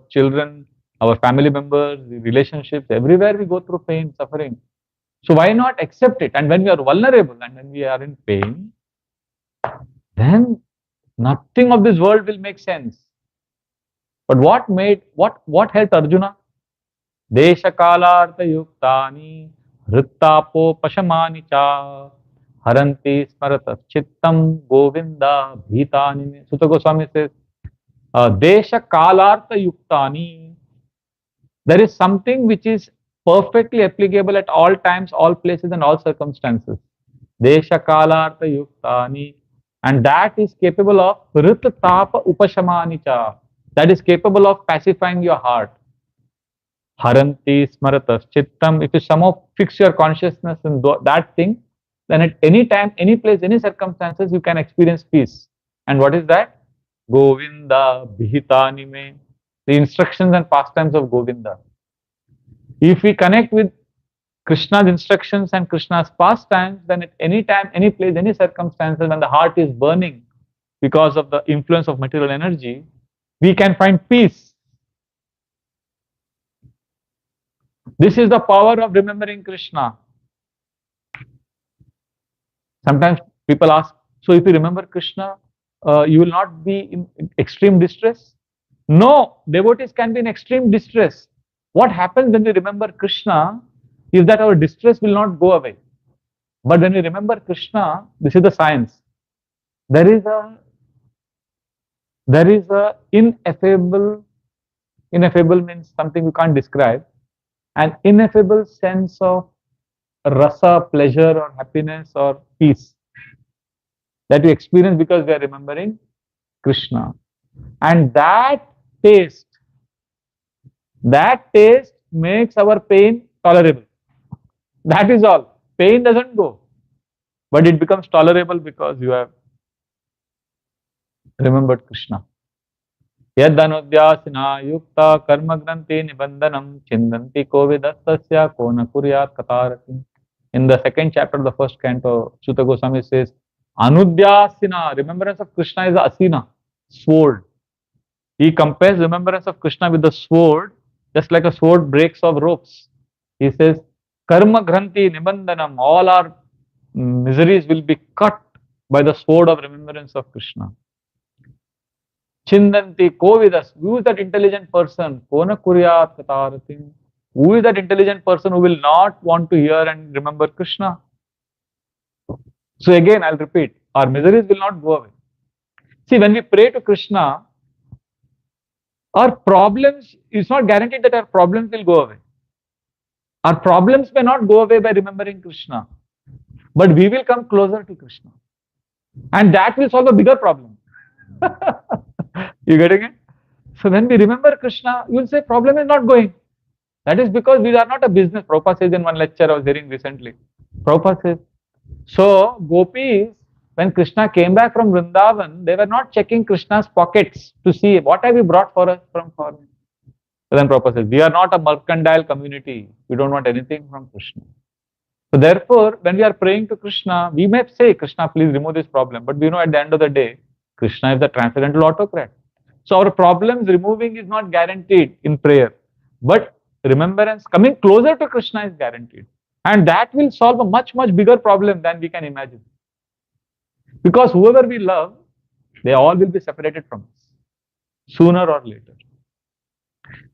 children, our family members, relationships, everywhere we go through pain, suffering. So why not accept it? And when we are vulnerable and when we are in pain, then nothing of this world will make sense. But what helped Arjuna? Deshakalartha yuktani hrittapo pashamani cha haranti smaratas chittam govinda bhitani. Sutta Goswami says, Deshakalartha yuktani. There is something which is perfectly applicable at all times, all places and all circumstances. Deshakalartha yuktani. And that is capable of hrittapa upashamani cha. That is capable of pacifying your heart. Haranti smaratas chittam. If you somehow fix your consciousness in that thing, then at any time, any place, any circumstances, you can experience peace. And what is that? Govinda bhitani me. The instructions and pastimes of Govinda. If we connect with Krishna's instructions and Krishna's pastimes, then at any time, any place, any circumstances, when the heart is burning because of the influence of material energy, we can find peace. This is the power of remembering Krishna. Sometimes people ask, so if you remember Krishna, you will not be in extreme distress? No, devotees can be in extreme distress. What happens when we remember Krishna is that our distress will not go away. But when we remember Krishna, this is the science. There is a ineffable means something you can't describe, an ineffable sense of rasa, pleasure or happiness or peace that we experience because we are remembering Krishna. And that taste makes our pain tolerable. That is all. Pain doesn't go, but it becomes tolerable because you have remembered Krishna. Yadhanudyasina yukta karma granti nibandanam chindanti kovidastasya kona kuryat katarati. In the second chapter of the first canto, Sutta Goswami says, Anudyasina, remembrance of Krishna is asina, sword. He compares remembrance of Krishna with the sword, just like a sword breaks off ropes. He says, Karma granti nibandanam, all our miseries will be cut by the sword of remembrance of Krishna. Chindanti kovidas, who is that intelligent person? Kona kuryat kataratim. Who is that intelligent person who will not want to hear and remember Krishna? So again, I'll repeat, our miseries will not go away. See, when we pray to Krishna, Our problems, it's not guaranteed that our problems will go away. Our problems may not go away by remembering Krishna, but we will come closer to Krishna. And that will solve a bigger problem. You getting it? So when we remember Krishna, you will say problem is not going. That is because we are not a business. Prabhupada says in one lecture I was hearing recently. Prabhupada says, so gopis, when Krishna came back from Vrindavan, they were not checking Krishna's pockets to see what have you brought for us from foreign. So then Prabhupada says, we are not a mercantile community. We don't want anything from Krishna. So therefore, when we are praying to Krishna, we may say, Krishna, please remove this problem. But we know at the end of the day, Krishna is the transcendental autocrat. So our problems removing is not guaranteed in prayer. But remembrance, coming closer to Krishna is guaranteed. And that will solve a much, much bigger problem than we can imagine. Because whoever we love, they all will be separated from us, sooner or later.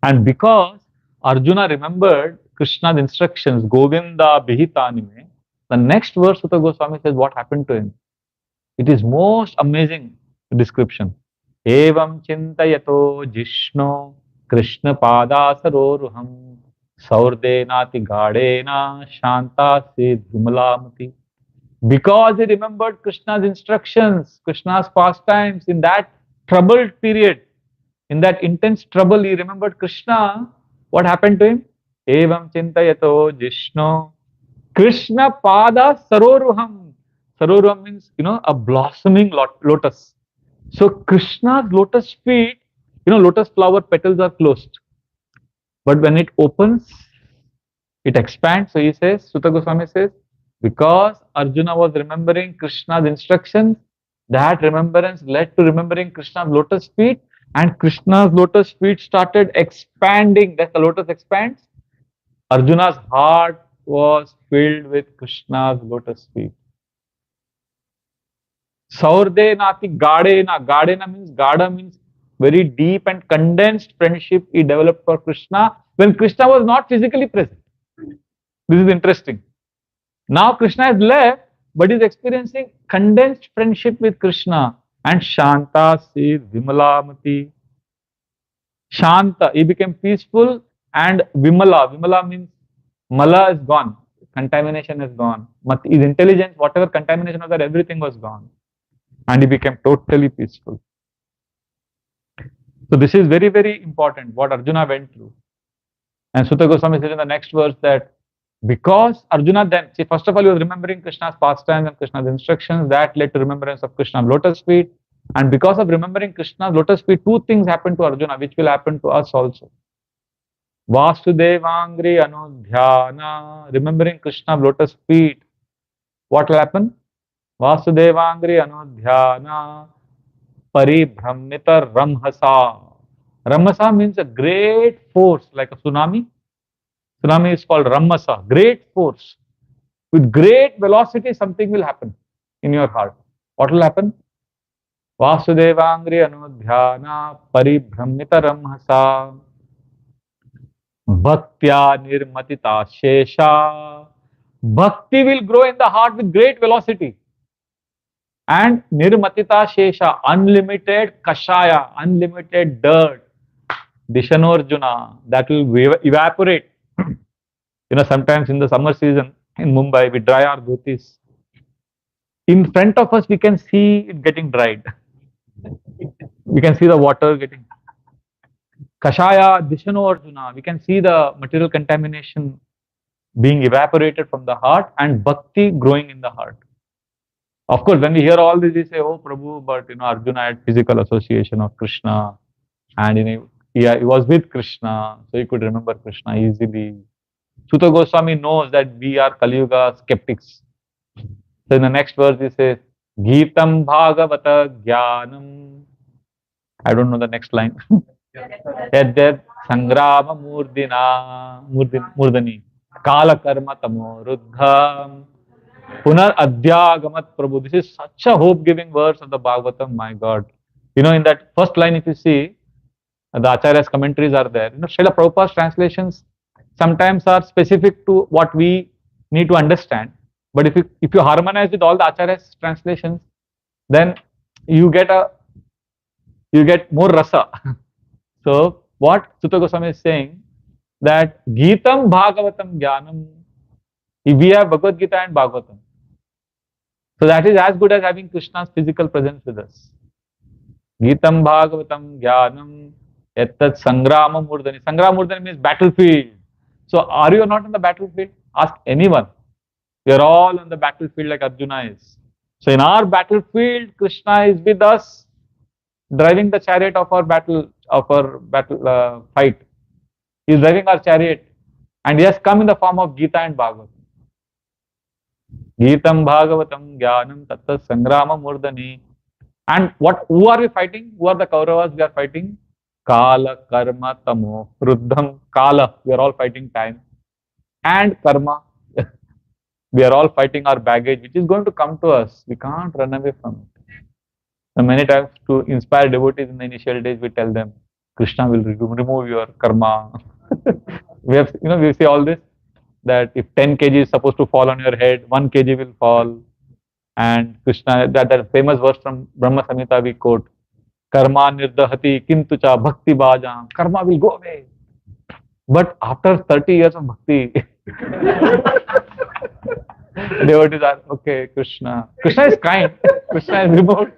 And because Arjuna remembered Krishna's instructions, Govinda Bihitanime, the next verse Sutta Goswami says what happened to him. It is most amazing description. Evam chintayato jishno Krishna padasaroruham saurdenati gadena shanta se vimalamati. Because he remembered Krishna's instructions, Krishna's pastimes in that troubled period, in that intense trouble, he remembered Krishna. What happened to him? Evam chintayato jishno Krishna pada saroruham. Saroruham means, a blossoming lotus. So Krishna's lotus feet, lotus flower petals are closed. But when it opens, it expands. So he says, Sutta Goswami says, because Arjuna was remembering Krishna's instructions, that remembrance led to remembering Krishna's lotus feet, and Krishna's lotus feet started expanding. That's the lotus expands. Arjuna's heart was filled with Krishna's lotus feet. Saurdenati Gadena. Gada means very deep and condensed friendship he developed for Krishna when Krishna was not physically present. This is interesting. Now Krishna has left, but is experiencing condensed friendship with Krishna. And Shanta se Vimalamati. Shanta, he became peaceful, and Vimala. Vimala means Mala is gone. Contamination is gone. His intelligence, whatever contamination was there, everything was gone. And he became totally peaceful. So this is very, very important, what Arjuna went through. And Sutta Goswami says in the next verse that because Arjuna then, see, first of all, he was remembering Krishna's pastimes and Krishna's instructions, that led to remembrance of Krishna's lotus feet. And because of remembering Krishna's lotus feet, two things happened to Arjuna, which will happen to us also. Vasudevangri Anudhyana, remembering Krishna's lotus feet, what will happen? Vasudevangri Anudhyana Paribhramita Ramhasa. Ramhasa means a great force, like a tsunami. Tsunami is called Ramhasa, great force. With great velocity, something will happen in your heart. What will happen? Vasudevangri Anudhyana Paribhramita Ramhasa Bhaktya Nirmatita Shesha. Bhakti will grow in the heart with great velocity. And Nirmatita Shesha, unlimited Kashaya, unlimited dirt, Dishanorjuna, that will evaporate. Sometimes in the summer season in Mumbai, we dry our dhotis. In front of us, we can see it getting dried. We can see the water getting Kashaya, Dishanorjuna. We can see the material contamination being evaporated from the heart and Bhakti growing in the heart. Of course, when we hear all this, we say, oh Prabhu, but Arjuna had physical association of Krishna, and he was with Krishna, so he could remember Krishna easily. Sutta Goswami knows that we are Kali Yuga skeptics. So in the next verse he says, Geetam Bhagavata Jnanam. I don't know the next line. Yadyad Sangrama Murdani Kala Karma Tamo Ruddham Punar Adhyagamat Prabhu. This is such a hope-giving verse of the Bhagavatam, my God. In that first line, if you see, the Acharya's commentaries are there. Srila Prabhupada's translations sometimes are specific to what we need to understand. But if you harmonize with all the Acharya's translations, then you get more rasa. So what Sutta Goswami is saying, that Geetam Bhagavatam Jnanam, if we have Bhagavad Gita and Bhagavatam, so that is as good as having Krishna's physical presence with us. Geetam Bhagavatam Jnanam Ettat Sangrama Murdani. Sangrama Murdani means battlefield. So are you not on the battlefield? Ask anyone. We are all on the battlefield like Arjuna is. So in our battlefield, Krishna is with us, driving the chariot of our fight. He is driving our chariot, and he has come in the form of Gita and Bhagavatam. Geetam Bhagavatam Jnanam Tatta Sangrama Murdani. And who are we fighting? Who are the Kauravas we are fighting? Kala, Karma, Tamo, Ruddham, Kala. We are all fighting time. And Karma. We are all fighting our baggage, which is going to come to us. We can't run away from it. And many times, to inspire devotees in the initial days, we tell them, Krishna will remove your karma. We say all this, that if 10 kg is supposed to fall on your head, 1 kg will fall. And Krishna, that famous verse from Brahma Samhita we quote, Karma nirdahati kintucha bhakti bhajam. Karma will go away. But after 30 years of bhakti, devotees are, okay, Krishna is kind, Krishna is removed,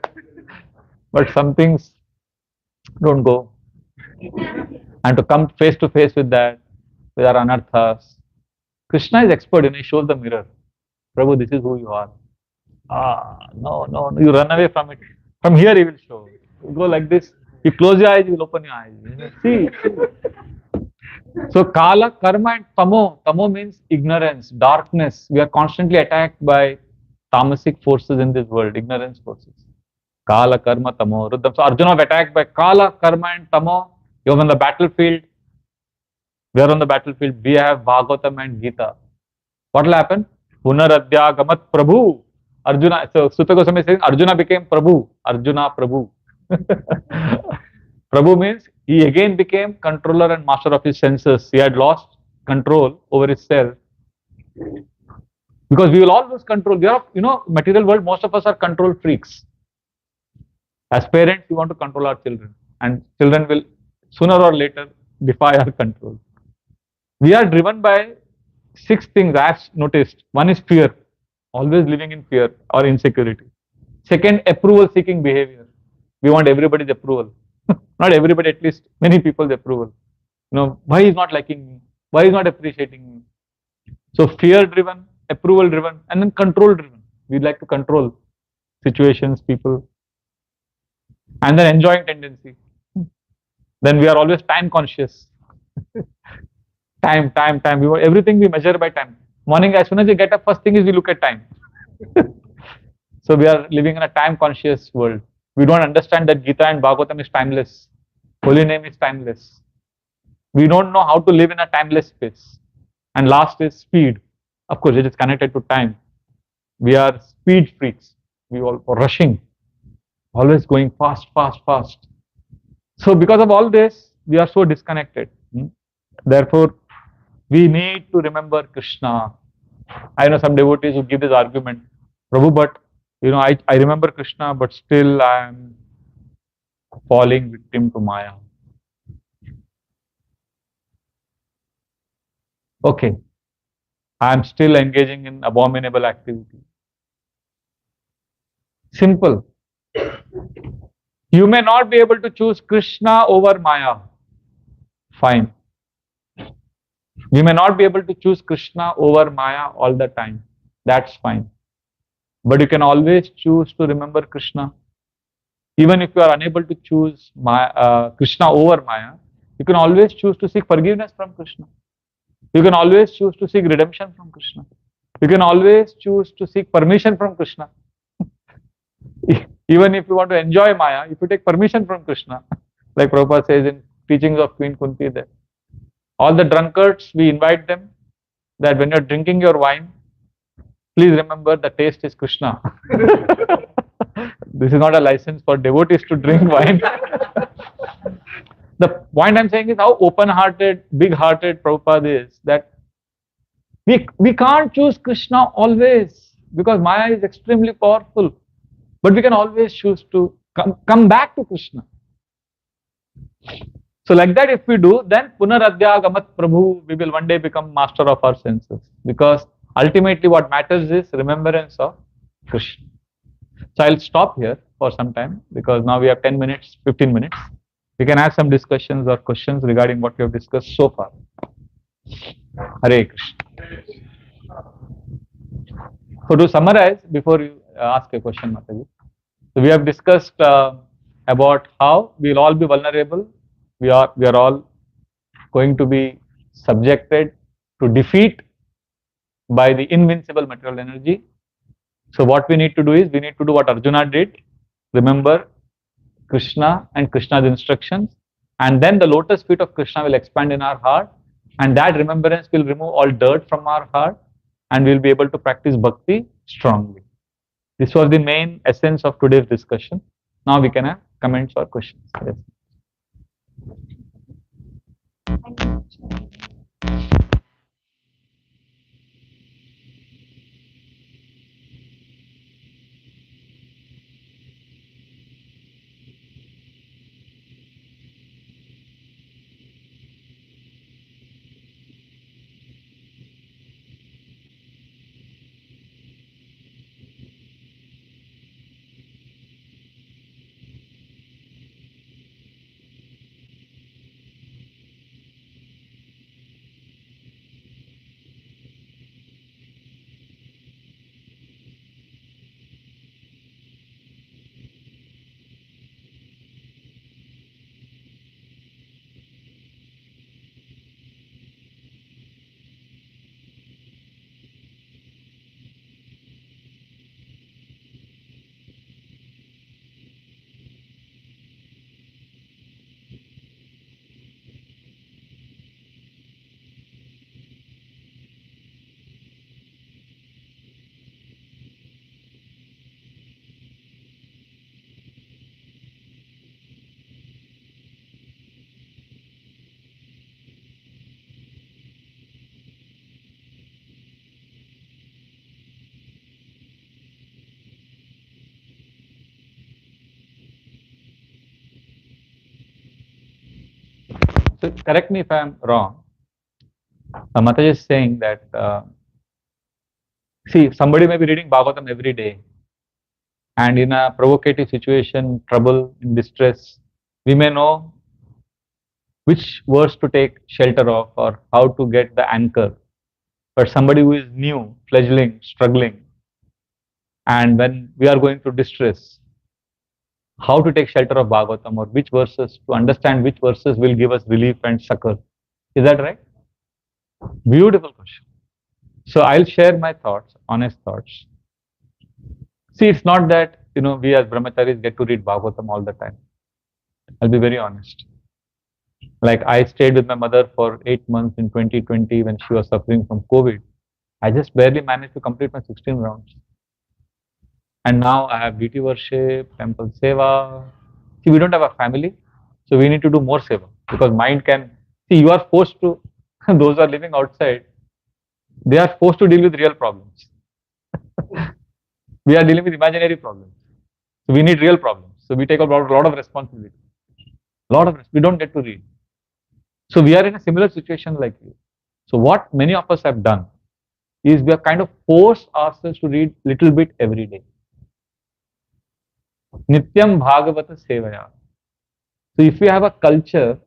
but some things don't go. And to come face to face with that, with our anarthas, Krishna is expert, he shows the mirror. Prabhu, this is who you are. No, you run away from it. From here he will show. You go like this, you close your eyes, you will open your eyes. See. So Kala, Karma and Tamo. Tamo means ignorance, darkness. We are constantly attacked by tamasic forces in this world, ignorance forces. Kala, Karma, Tamo, Ruddham. So Arjuna was attacked by Kala, Karma and Tamo. You are on the battlefield. We are on the battlefield. We have Bhagavatam and Gita. What will happen? Punaradya Gamat Prabhu. Arjuna. So Sutta Goswami is saying Arjuna became Prabhu. Arjuna Prabhu. Prabhu means he again became controller and master of his senses. He had lost control over his self. Because we will all lose control. We are, material world, most of us are control freaks. As parents, we want to control our children. And children will sooner or later defy our control. We are driven by 6 things I have noticed. One is fear. Always living in fear or insecurity. Second, approval seeking behavior. We want everybody's approval. Not everybody, at least many people's approval. Why he's not liking me? Why he's not appreciating me? So fear driven, approval driven, and then control driven. We like to control situations, people. And then enjoying tendency. Then we are always time conscious. Time. Everything we measure by time. Morning, as soon as we get up, first thing is we look at time. So we are living in a time conscious world. We don't understand that Gita and Bhagavatam is timeless. Holy name is timeless. We don't know how to live in a timeless space. And last is speed. Of course, it is connected to time. We are speed freaks. We all are rushing. Always going fast. So because of all this, we are so disconnected. Therefore, we need to remember Krishna. I know some devotees who give this argument, Prabhu, but I remember Krishna, but still I am falling victim to Maya. Okay, I am still engaging in abominable activity. Simple. You may not be able to choose Krishna over Maya. Fine. You may not be able to choose Krishna over Maya all the time. That's fine. But you can always choose to remember Krishna. Even if you are unable to choose Krishna over Maya, you can always choose to seek forgiveness from Krishna. You can always choose to seek redemption from Krishna. You can always choose to seek permission from Krishna. Even if you want to enjoy Maya, if you take permission from Krishna, like Prabhupada says in teachings of Queen Kunti, that all the drunkards, we invite them that when you're drinking your wine, please remember the taste is Krishna. This is not a license for devotees to drink wine. The point I'm saying is how open-hearted, big-hearted Prabhupada is, that we can't choose Krishna always because Maya is extremely powerful. But we can always choose to come back to Krishna. So like that, if we do, then Punaradhyagamat Prabhu, we will one day become master of our senses. Because ultimately what matters is remembrance of Krishna. So I'll stop here for some time because now we have 10 minutes, 15 minutes. We can have some discussions or questions regarding what we have discussed so far. Hare Krishna. So to summarize, before you ask a question, Mataji, so we have discussed about how we will all be vulnerable. We are all going to be subjected to defeat by the invincible material energy. So what we need to do is we need to do what Arjuna did. Remember Krishna and Krishna's instructions, and then the lotus feet of Krishna will expand in our heart, and that remembrance will remove all dirt from our heart, and we will be able to practice bhakti strongly. This was the main essence of today's discussion. Now we can have comments or questions. Yes. So correct me if I am wrong. Mataji is saying that see, somebody may be reading Bhagavatam every day, and in a provocative situation, trouble, in distress, we may know which verse to take shelter of or how to get the anchor. But somebody who is new, fledgling, struggling, and when we are going through distress, how to take shelter of Bhagavatam or which verses, to understand which verses will give us relief and succor. Is that right? Beautiful question. So I'll share my thoughts, honest thoughts. See, it's not that, we as brahmacharis get to read Bhagavatam all the time. I'll be very honest. Like I stayed with my mother for 8 months in 2020 when she was suffering from COVID. I just barely managed to complete my 16 rounds. And now I have duty worship, temple seva. See, we don't have a family, so we need to do more seva because mind can, see, you are forced to, those who are living outside, they are forced to deal with real problems. We are dealing with imaginary problems. So we need real problems. So we take a lot of responsibility. We don't get to read. So we are in a similar situation like you. So what many of us have done is we have kind of forced ourselves to read little bit every day. Nityam Bhagavata Sevaya. So if we have a culture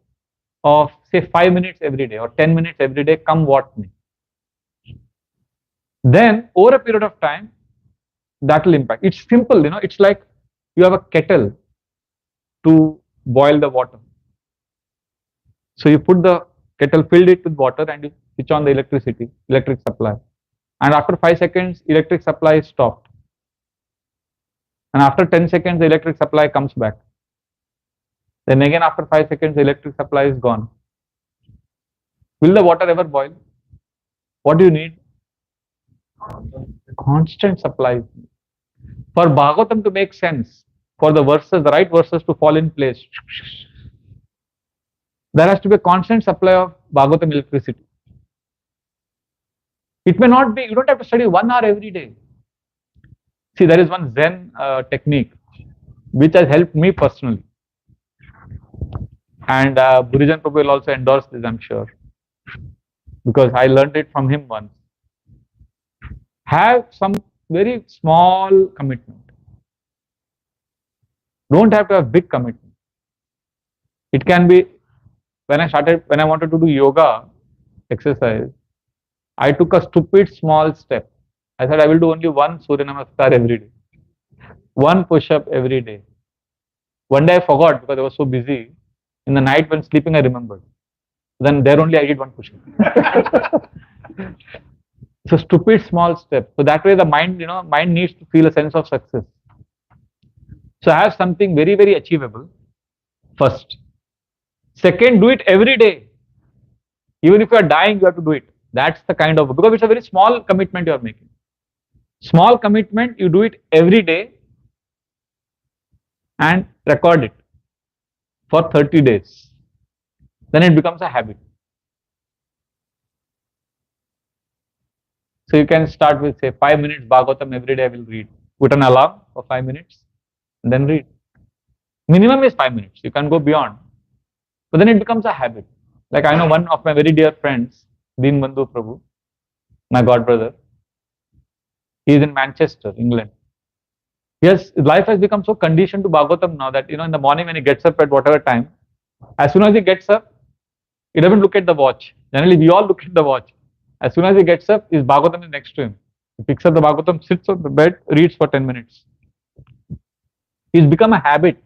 of say 5 minutes every day or 10 minutes every day, come what may, then over a period of time, that will impact. It's simple, it's like you have a kettle to boil the water. So you put the kettle, filled it with water and you switch on the electric supply. And after 5 seconds, electric supply is stopped. And after 10 seconds, the electric supply comes back. Then again after 5 seconds, the electric supply is gone. Will the water ever boil? What do you need? Constant supply. For Bhagavatam to make sense, for the verses, the right verses to fall in place, there has to be a constant supply of Bhagavatam electricity. It may not be, you don't have to study 1 hour every day. See, there is one Zen technique which has helped me personally. And Burijan Prabhu will also endorse this, I'm sure, because I learned it from him once. Have some very small commitment. Don't have to have big commitment. It can be, when I wanted to do yoga exercise, I took a stupid small step. I said I will do only one Surya Namaskar every day, one push-up every day. One day I forgot because I was so busy. In the night when sleeping, I remembered. Then there only I did one push-up. So stupid small step. So that way the mind, mind needs to feel a sense of success. So have something very, very achievable first. Second, do it every day. Even if you are dying, you have to do it. That's the kind of, because it's a very small commitment you are making. Small commitment, you do it every day and record it for 30 days. Then it becomes a habit. So you can start with, say, 5 minutes Bhagavatam every day I will read. Put an alarm for 5 minutes and then read. Minimum is 5 minutes. You can go beyond. But then it becomes a habit. Like I know one of my very dear friends, Deen Bandhu Prabhu, my god brother. He is in Manchester, England. His life has become so conditioned to Bhagavatam now that, in the morning when he gets up at whatever time, as soon as he gets up, he doesn't look at the watch. Generally, we all look at the watch. As soon as he gets up, his Bhagavatam is next to him. He picks up the Bhagavatam, sits on the bed, reads for 10 minutes. He's become a habit.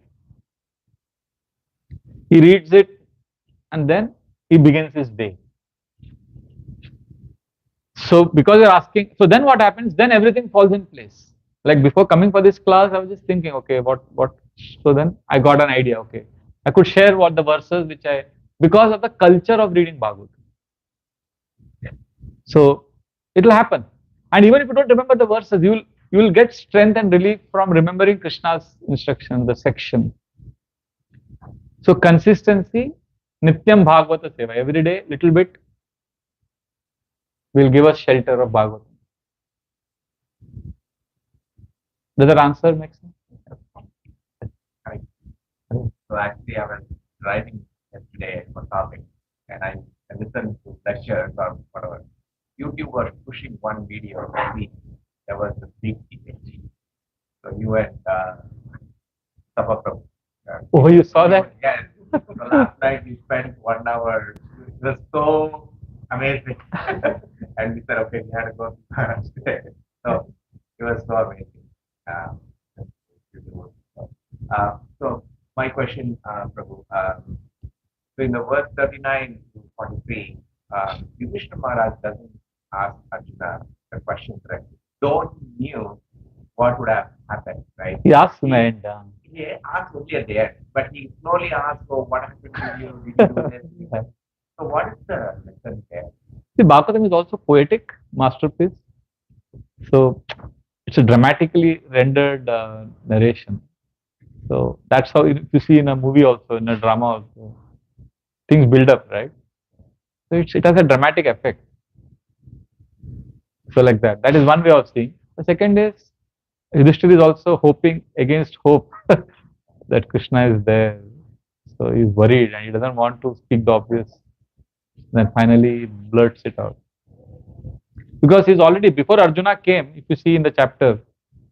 He reads it and then he begins his day. So because you're asking, so then what happens? Then everything falls in place. Like before coming for this class, I was just thinking, okay, what? So then I got an idea, okay. I could share what the verses which because of the culture of reading Bhagavatam. So it will happen. And even if you don't remember the verses, you will get strength and relief from remembering Krishna's instruction, the section. So consistency, Nityam Bhagavata Seva, every day, little bit, will give us shelter of Bhagavatam. Does that answer make sense? So actually, I was driving yesterday for topic, and I listened to lectures or whatever. YouTube was pushing one video a week. There was a big image. So you and Srila Prabhu. Oh, you saw that? Yes. So last night we spent 1 hour. It was so amazing. And we said, okay, we had to go today. So it was so amazing. So my question, Prabhu, so in the verse 39 to 43, Yudhisthira Maharaj doesn't ask Arjuna the question directly. Though he knew what would have happened, right? He asks me and He asked only at the end, but he slowly asked, oh, what happened to you? Did you do this? So what is the lesson there? see, Bhagavatam is also poetic masterpiece. So it's a dramatically rendered narration. So that's how, if you see in a movie also, in a drama also, things build up, right? So it has a dramatic effect. So like that. That is one way of seeing. The second is, Yudhisthira is also hoping against hope that Krishna is there. So he's worried and he doesn't want to speak the obvious. Then finally he blurts it out. Because he's already, before Arjuna came, if you see in the chapter,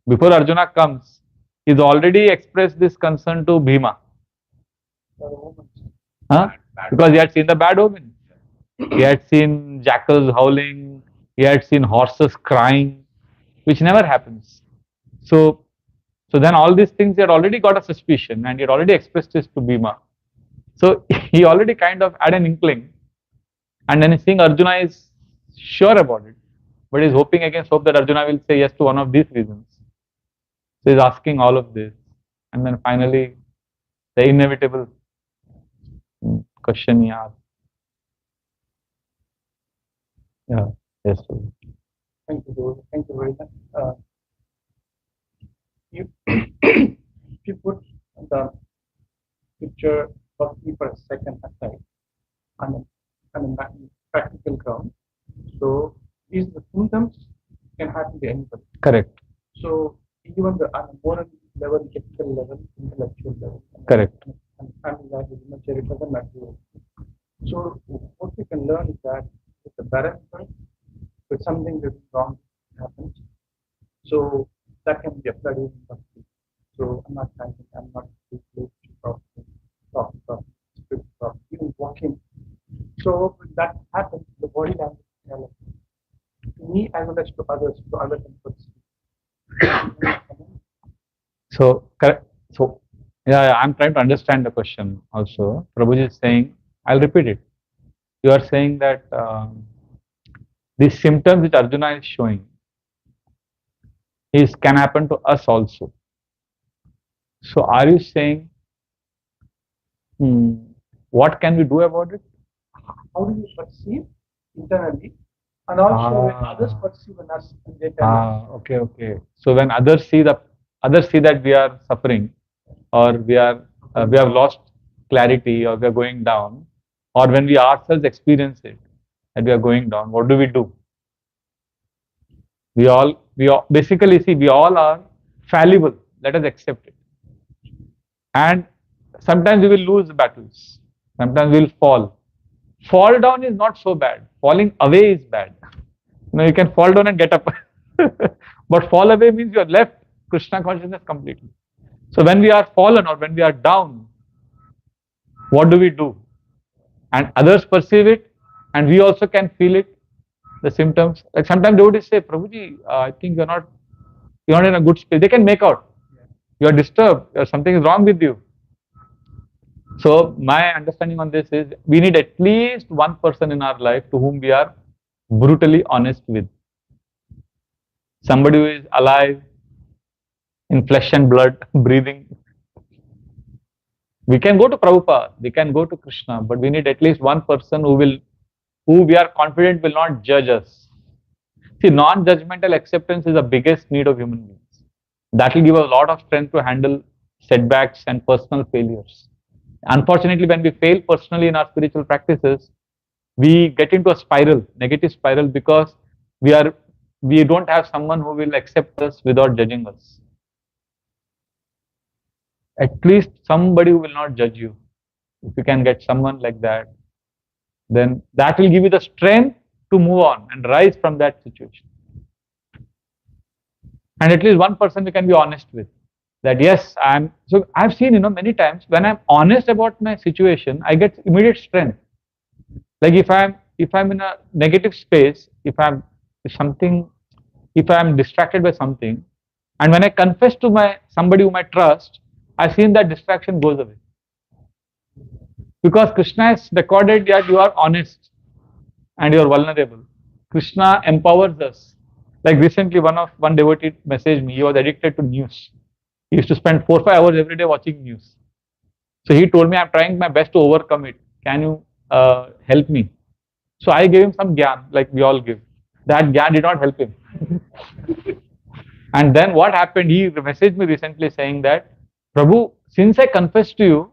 before Arjuna comes, he's already expressed this concern to Bhima. Huh? Because he had seen the bad omen. He had seen jackals howling. He had seen horses crying, which never happens. So then all these things, he had already got a suspicion and he had already expressed this to Bhima. So he already kind of had an inkling. And then he's seeing Arjuna is sure about it. But he's hoping against hope that Arjuna will say yes to one of these reasons. So he's asking all of this. And then finally, the inevitable question he asked. Yeah, yes. Thank you, Guru. Thank you very much. If you put the picture of me for a second aside on a practical ground, so these the symptoms can happen to anybody. Correct. So even on a moral level, ethical level, intellectual level, Correct. and family level, it doesn't matter. can learn is that if the parents hurt, if something that is wrong happens, so that can be applied in bhakti. So I'm not chanting, I'm not talking, even walking. So when that happens, the body language develops. To me as well as to others, to other people. So correct. So yeah, I'm trying to understand the question also. Prabhuji is saying, I'll repeat it. You are saying that these symptoms which Arjuna is showing can happen to us also. So are you saying, what can we do about it? How do you perceive internally, and also when others perceive in us, they tell us. Okay. So when others see that we are suffering, or we have lost clarity, or we are going down, or when we ourselves experience it that we are going down, what do? We all basically see we all are fallible. Let us accept it. And sometimes we will lose battles. Sometimes we will fall. Fall down is not so bad. Falling away is bad. You can fall down and get up. But fall away means you are left Krishna consciousness completely. So when we are fallen or when we are down, what do? And others perceive it, and we also can feel it, the symptoms. Like sometimes devotees say, Prabhuji, I think you're not in a good space. They can make out. You are disturbed, or something is wrong with you. So my understanding on this is we need at least one person in our life to whom we are brutally honest with. Somebody who is alive, in flesh and blood, breathing. We can go to Prabhupada, we can go to Krishna, but we need at least one person who we are confident will not judge us. See, non-judgmental acceptance is the biggest need of human beings. That will give us a lot of strength to handle setbacks and personal failures. Unfortunately, when we fail personally in our spiritual practices, we get into a spiral, negative spiral, because we don't have someone who will accept us without judging us. At least somebody who will not judge you. If you can get someone like that, then that will give you the strength to move on and rise from that situation. And at least one person we can be honest with. That yes, so I've seen, many times when I'm honest about my situation, I get immediate strength. Like if I'm in a negative space, if I'm distracted by something, and when I confess to somebody whom I trust, I've seen that distraction goes away. Because Krishna has recorded that you are honest and you are vulnerable. Krishna empowers us. Like recently, one devotee messaged me. He was addicted to news. He used to spend 4-5 hours every day watching news. So he told me, I'm trying my best to overcome it. Can you help me? So I gave him some gyan, like we all give. That gyan did not help him. And then what happened? He messaged me recently saying that, Prabhu, since I confessed to you,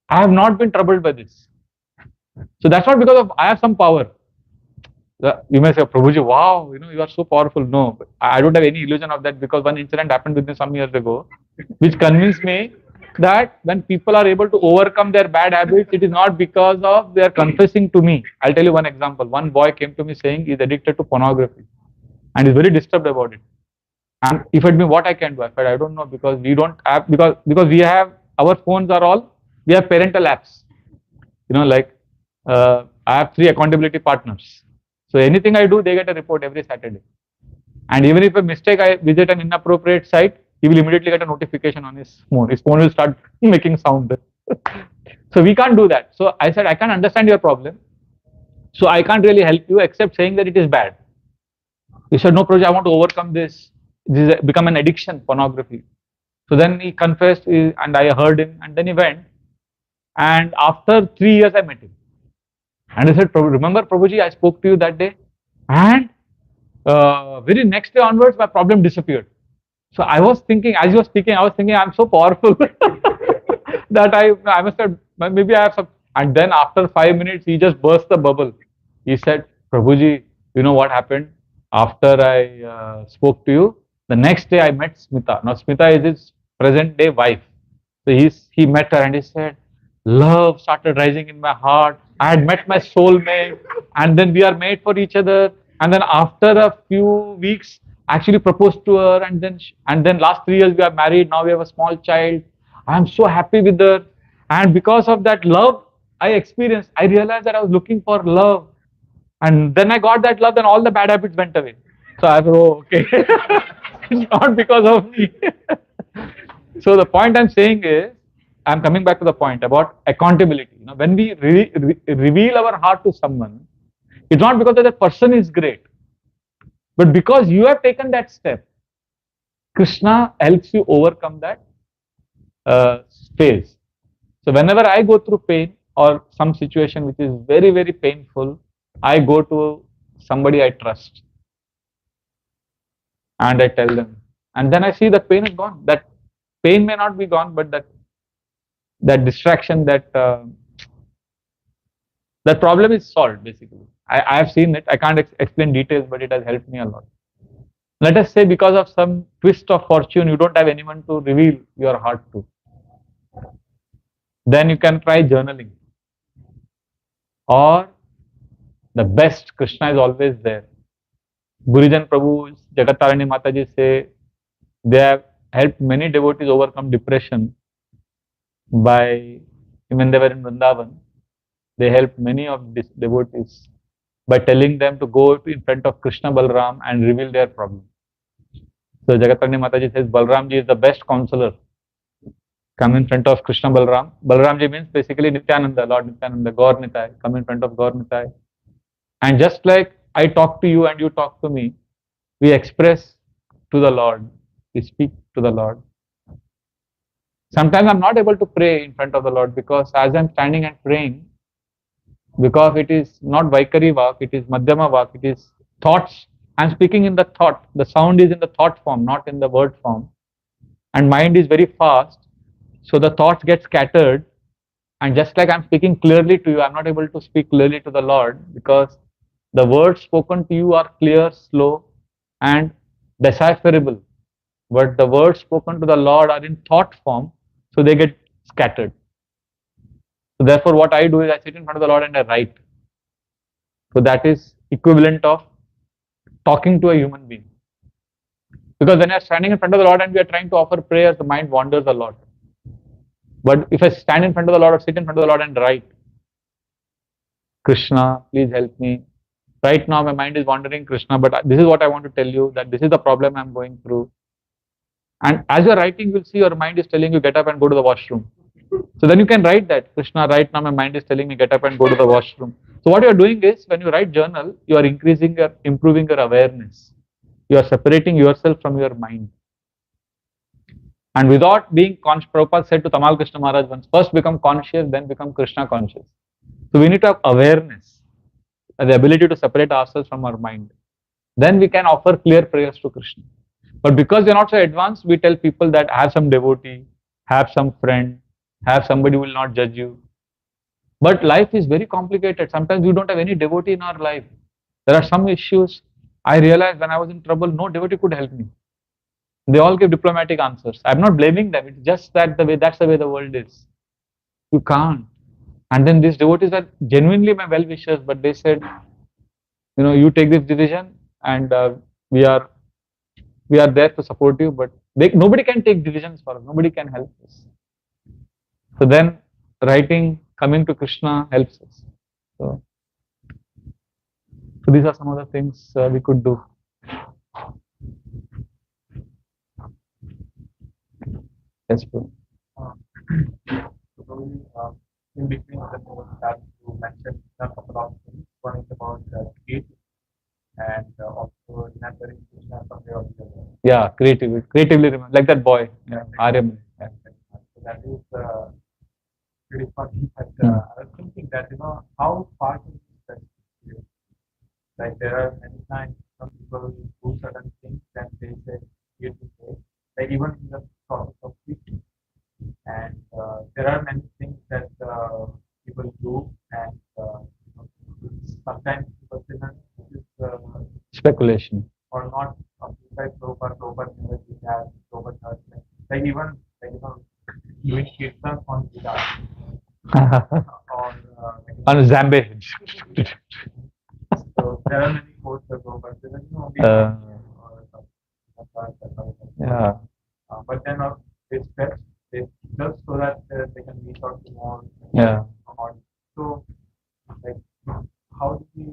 I have not been troubled by this. So that's not because I have some power. You may say, Prabhuji, wow, you are so powerful. No, I don't have any illusion of that, because one incident happened with me some years ago, which convinced me that when people are able to overcome their bad habits, it is not because of they are confessing to me. I'll tell you one example. One boy came to me saying he's addicted to pornography and is very disturbed about it. And if it me what I can do, I said, I don't know, because we don't have, because we have, our phones are all, we have parental apps. I have 3 accountability partners. So anything I do, they get a report every Saturday. And even if a mistake, I visit an inappropriate site, he will immediately get a notification on his phone. His phone will start making sound. So we can't do that. So I said, I can't understand your problem. So I can't really help you except saying that it is bad. He said, no, Prabhuji, I want to overcome this. This has become an addiction, pornography. So then he confessed, and I heard him, and then he went. And after 3 years, I met him. And I said, remember, Prabhuji, I spoke to you that day? And very next day onwards, my problem disappeared. So I was thinking, as you were speaking, I was thinking, I'm so powerful that I must have, maybe I have some. And then after 5 minutes, he just burst the bubble. He said, Prabhuji, you know what happened? After I spoke to you, the next day I met Smita. Now Smita is his present day wife. So he met her and he said, love started rising in my heart. I had met my soulmate, and then we are made for each other. And then after a few weeks, I actually proposed to her, and then last 3 years we are married. Now we have a small child. I am so happy with her, and because of that love I experienced, I realized that I was looking for love, and then I got that love, then all the bad habits went away. So I thought, oh, okay, it's not because of me. So the point I'm saying is, I'm coming back to the point about accountability. When we reveal our heart to someone, it's not because that the person is great, but because you have taken that step. Krishna helps you overcome that phase. So whenever I go through pain or some situation which is very, very painful, I go to somebody I trust and I tell them. And then I see that pain is gone. That pain may not be gone, but that distraction, that problem is solved basically. I have seen it. I can't explain details, but it has helped me a lot. Let us say because of some twist of fortune, you don't have anyone to reveal your heart to. Then you can try journaling. Or the best, Krishna is always there. Gurujan Prabhu, Jagatarani Mataji say they have helped many devotees overcome depression by, when they were in Vrindavan, they helped many of these devotees by telling them to go in front of Krishna Balram and reveal their problem. So Jagatarani Mataji says Balramji is the best counselor. Come in front of Krishna Balram. Balramji means basically Nityananda, Lord Nityananda, Gaur Nitai. Come in front of Gaur Nitai. And just like I talk to you and you talk to me, we express to the Lord, we speak to the Lord. Sometimes I'm not able to pray in front of the Lord because as I'm standing and praying, because it is not Vaikari Vak, it is Madhyama Vak, it is thoughts. I'm speaking in the thought. The sound is in the thought form, not in the word form. And mind is very fast. So the thoughts get scattered. And just like I'm speaking clearly to you, I'm not able to speak clearly to the Lord because the words spoken to you are clear, slow, and decipherable. But the words spoken to the Lord are in thought form, so they get scattered. So therefore, what I do is I sit in front of the Lord and I write. So that is equivalent of talking to a human being. Because when you're standing in front of the Lord and we are trying to offer prayers, the mind wanders a lot. But if I stand in front of the Lord or sit in front of the Lord and write, Krishna, please help me. Right now my mind is wandering, Krishna, but this is what I want to tell you, that this is the problem I'm going through. And as you're writing, you'll see your mind is telling you, get up and go to the washroom. So then you can write that, Krishna, right now my mind is telling me, get up and go to the washroom. So what you're doing is, when you write journal, you are improving your awareness. You are separating yourself from your mind. And without being conscious, Prabhupada said to Tamal Krishna Maharaj once, first become conscious, then become Krishna conscious. So we need to have awareness, the ability to separate ourselves from our mind. Then we can offer clear prayers to Krishna. But because we are not so advanced, we tell people that have some devotee, have some friend, have somebody who will not judge you. But life is very complicated. Sometimes we don't have any devotee in our life. There are some issues. I realized when I was in trouble, no devotee could help me. They all give diplomatic answers. I'm not blaming them. It's just that that's the way the world is. You can't. And then these devotees are genuinely my well-wishers, but they said, you take this decision, and we are there to support you, but nobody can take decisions for us. Nobody can help us. So then writing, coming to Krishna helps us. So these are some of the things we could do. Yes, bro. In between that you mentioned a couple of things. One is about creativity and also remembering Krishna someday or the other. Yeah, creatively remember, like that boy, Aryaman. Yeah. So that is pretty funny. But I was thinking that how far can this stretch? Like there are many times some people do certain things and they say creative way. Like even in the process of teaching. And there are many things that people do, and sometimes people say that this is Speculation. or not like Prabhupada never did that, Prabhupada does that. Like even doing kirtan on guitar or like on Zambe. So there are many quotes ago, but there is no or something. Yeah. But then they stretch, they just so that they can reach out to more. Yeah. So, like, how do we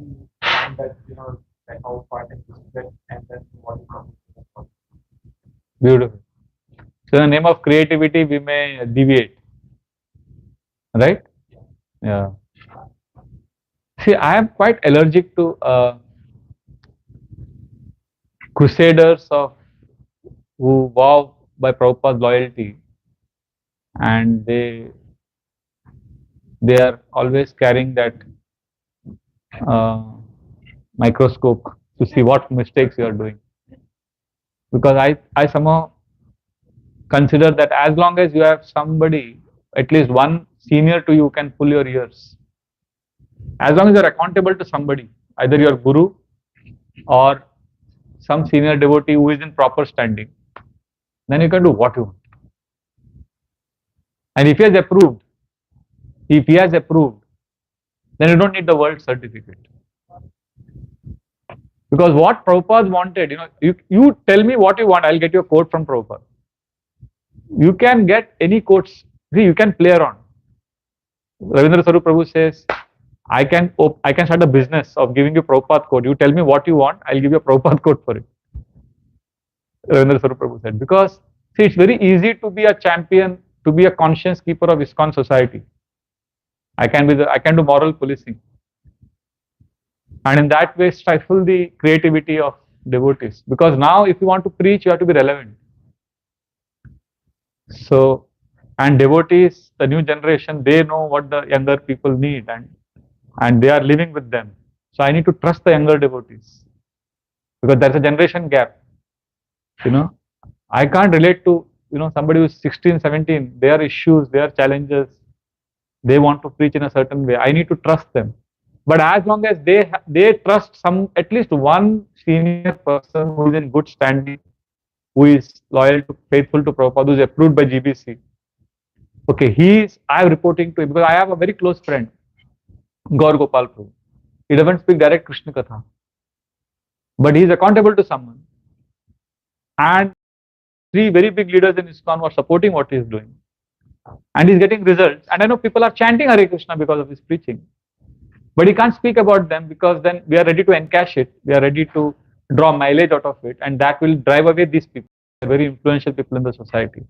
find that, like how far can we stretch and then what is the Beautiful. So in the name of creativity, we may deviate. Right? Yeah. See, I am quite allergic to crusaders of who vow by Prabhupada's loyalty, and they are always carrying that uh, microscope to see what mistakes you are doing. Because I somehow consider that as long as you have somebody, at least one senior to you, who can pull your ears. As long as you are accountable to somebody, either your guru or some senior devotee who is in proper standing, then you can do what you want. And if he has approved, then you don't need the world certificate. Because what Prabhupada wanted, you tell me what you want, I'll get you a quote from Prabhupada. You can get any quotes. See, you can play around. Ravindra Swarup Prabhu says, I can start a business of giving you Prabhupada quote. You tell me what you want, I'll give you a Prabhupada quote for it. Ravindra Swarup Prabhu said, because see, it's very easy to be a champion, to be a conscience keeper of ISKCON society. I can do moral policing, and in that way stifle the creativity of devotees. Because now, if you want to preach, you have to be relevant. So, and devotees, the new generation, they know what the younger people need, and they are living with them. So I need to trust the younger devotees, because there's a generation gap. I can't relate to somebody who's 16, 17. Their issues, their challenges, they want to preach in a certain way. I need to trust them. But as long as they trust at least one senior person who is in good standing, who is loyal to, faithful to Prabhupada, who is approved by GBC. Okay, I am reporting to him because I have a very close friend, Gaur Gopal Prabhu. He doesn't speak direct Krishna Katha, but he is accountable to someone. And 3 very big leaders in ISKCON were supporting what he is doing. And he's getting results. And I know people are chanting Hare Krishna because of his preaching. But he can't speak about them, because then we are ready to encash it. We are ready to draw mileage out of it. And that will drive away these people. They're very influential people in the society.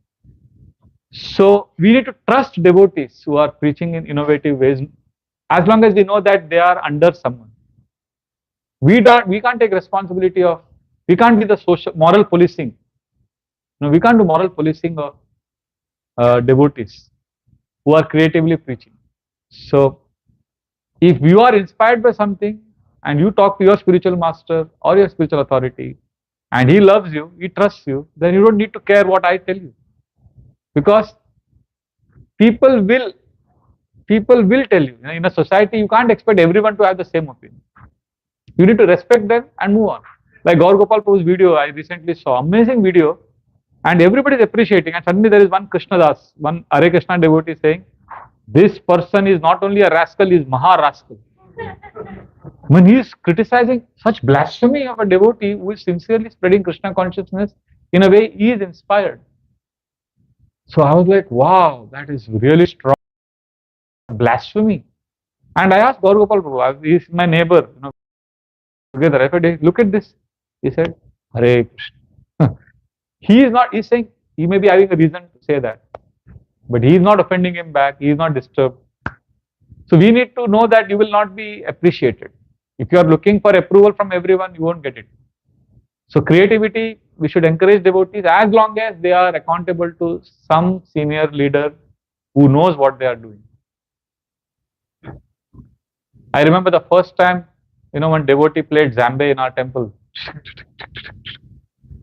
So we need to trust devotees who are preaching in innovative ways, as long as we know that they are under someone. We can't take responsibility of, we can't be the moral policing. No, we can't do moral policing of devotees who are creatively preaching. So, if you are inspired by something and you talk to your spiritual master or your spiritual authority, and he loves you, he trusts you, then you don't need to care what I tell you, because people will tell you. In a society, you can't expect everyone to have the same opinion. You need to respect them and move on. Like Gaur Gopal Prabhu's video, I recently saw, amazing video. And everybody is appreciating, and suddenly there is one Krishnadas, one Hare Krishna devotee saying, this person is not only a rascal, he is Maha rascal. When he is criticizing such blasphemy of a devotee who is sincerely spreading Krishna consciousness, in a way he is inspired. So I was like, wow, that is really strong blasphemy. And I asked Gaur Gopal Prabhu, he is my neighbor, together. I said, look at this. He said, Hare Krishna. He's saying, he may be having a reason to say that, but he is not offending him back, he is not disturbed. So we need to know that you will not be appreciated. If you are looking for approval from everyone, you won't get it. So creativity, we should encourage devotees as long as they are accountable to some senior leader who knows what they are doing. I remember the first time, when devotee played Zambe in our temple.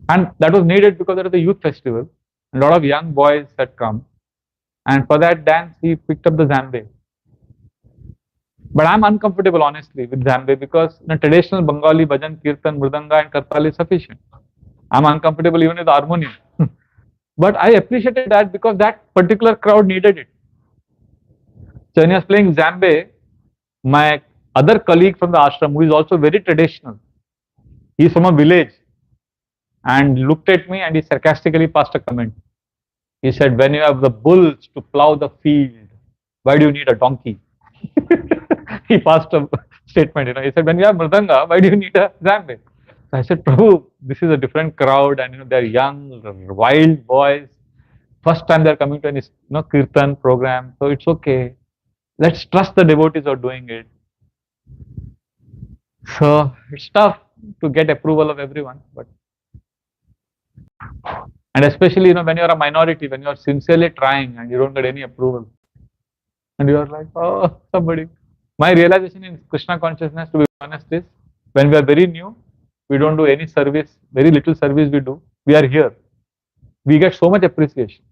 And that was needed because it was a youth festival. A lot of young boys had come. And for that dance, he picked up the Zambe. But I'm uncomfortable, honestly, with Zambe, because in a traditional Bengali bhajan, kirtan, mridanga and kartal is sufficient. I'm uncomfortable even with harmonium. But I appreciated that because that particular crowd needed it. So when he was playing Zambe, my other colleague from the ashram, who is also very traditional, he is from a village, and looked at me and he sarcastically passed a comment. He said, when you have the bulls to plow the field, why do you need a donkey? He passed a statement, he said, when you have mridanga, why do you need a zambe? So I said, Prabhu, this is a different crowd, and they're young, wild boys. First time they're coming to any kirtan program, so it's okay. Let's trust the devotees who are doing it. So it's tough to get approval of everyone, but and especially when you're a minority, when you're sincerely trying and you don't get any approval, and you're like, oh, somebody. My realization in Krishna consciousness, to be honest, is when we are very new, we don't do any service, very little service we do. We are here. We get so much appreciation.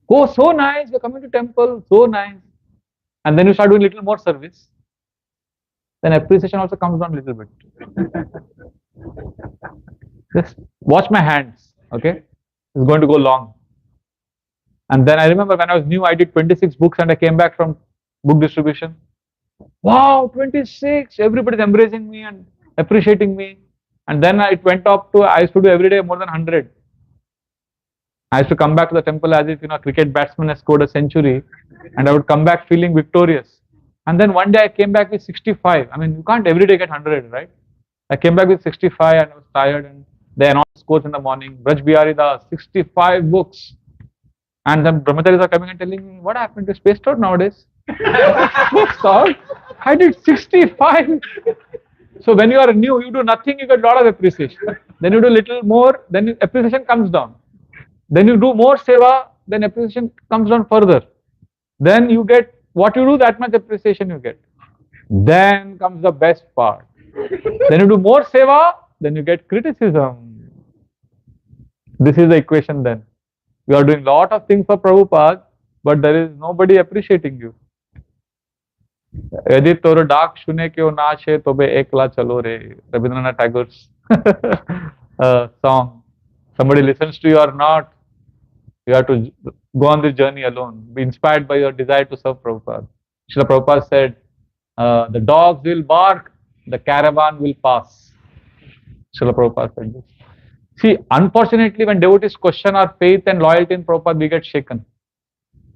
Oh, so nice, you're coming to temple, so nice. And then you start doing little more service. Then appreciation also comes down a little bit. Just watch my hands, okay? It's going to go long. And then I remember when I was new, I did 26 books and I came back from book distribution. Wow, 26! Everybody's embracing me and appreciating me. And then it went up to, I used to do every day more than 100. I used to come back to the temple as if a cricket batsman has scored a century, and I would come back feeling victorious. And then one day I came back with 65. I mean, you can't every day get 100, right? I came back with 65 and I was tired, and they announced scores in the morning. Vraja Bihari 65 books. And then brahmacharis are coming and telling me, what happened to spaced out nowadays? I did 65. So when you are new, you do nothing, you get a lot of appreciation. Then you do little more, then appreciation comes down. Then you do more seva, then appreciation comes down further. Then you get what you do, that much appreciation you get. Then comes the best part. Then you do more seva, then you get criticism. This is the equation then. You are doing lot of things for Prabhupada, but there is nobody appreciating you. Yadi toro dak shune kyo nache tobe ekla chalo re. Rabindranath Tagore's song. Somebody listens to you or not, you have to go on this journey alone. Be inspired by your desire to serve Prabhupada. Srila Prabhupada said, the dogs will bark, the caravan will pass. Srila Prabhupada said this. See, unfortunately, when devotees question our faith and loyalty in Prabhupada, we get shaken.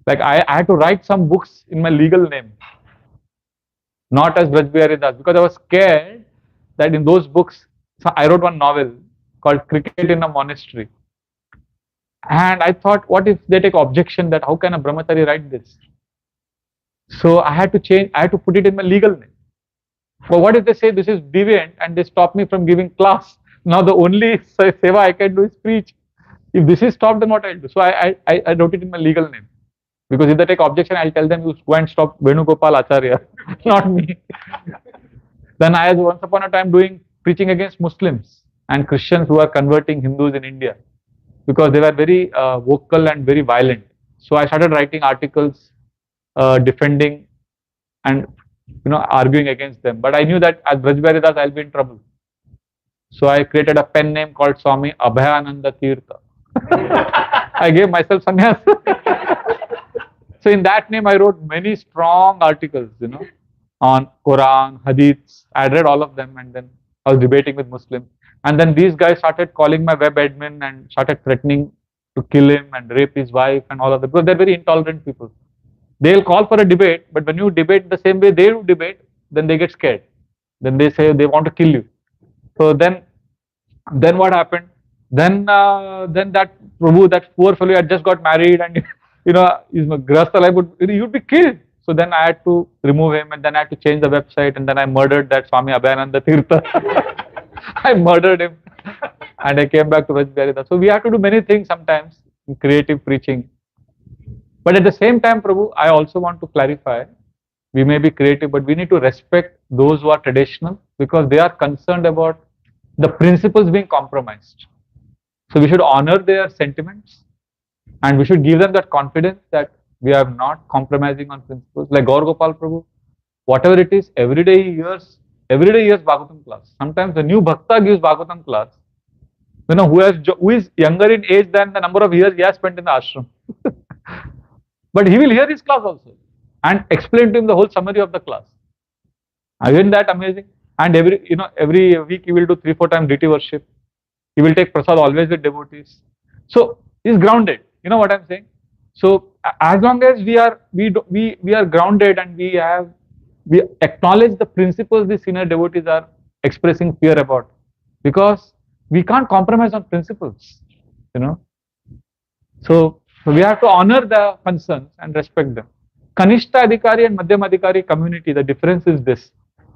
Like I had to write some books in my legal name, not as Vraja Bihari Das, because I was scared that in those books, so I wrote one novel called Cricket in a Monastery. And I thought, what if they take objection that how can a brahmachari write this? So I had to change, I had to put it in my legal name. But what if they say this is deviant and they stop me from giving class? Now the only seva I can do is preach. If this is stopped, then what I'll do? So I wrote it in my legal name. Because if they take objection, I'll tell them, you go and stop Venugopal Acharya, not me. Then I was once upon a time preaching against Muslims and Christians who are converting Hindus in India, because they were very vocal and very violent. So I started writing articles defending and arguing against them. But I knew that as Vraja Bihari Das, I'll be in trouble. So I created a pen name called Swami Abhayananda Tirtha. I gave myself sannyas. So in that name, I wrote many strong articles, on Quran, Hadiths. I read all of them, and then I was debating with Muslims. And then these guys started calling my web admin and started threatening to kill him and rape his wife and all of that, because they're very intolerant people. They'll call for a debate, but when you debate the same way they do debate, then they get scared. Then they say they want to kill you. So then what happened? Then that Prabhu, that poor fellow had just got married, and he's grasta life, you'd be killed. So then I had to remove him, and then I had to change the website, and then I murdered that Swami Abhayananda Tirtha. I murdered him, and I came back to Vraja Bihari Das. So we have to do many things sometimes in creative preaching. But at the same time, Prabhu, I also want to clarify, we may be creative, but we need to respect those who are traditional, because they are concerned about the principles being compromised. So we should honor their sentiments, and we should give them that confidence that we are not compromising on principles. Like Gaur Gopal Prabhu, whatever it is, every day he hears Bhagavatam class. Sometimes the new Bhakta gives Bhagavatam class, who is younger in age than the number of years he has spent in the ashram. But he will hear his class also. and explain to him the whole summary of the class. Isn't that amazing? And every week he will do 3-4 times DT worship. He will take prasad always with devotees. So he's grounded. You know what I'm saying? So as long as we are grounded and we acknowledge the principles the senior devotees are expressing fear about, because we can't compromise on principles. So we have to honor the concerns and respect them. Kanishta Adhikari and Madhyam Adhikari community, the difference is this.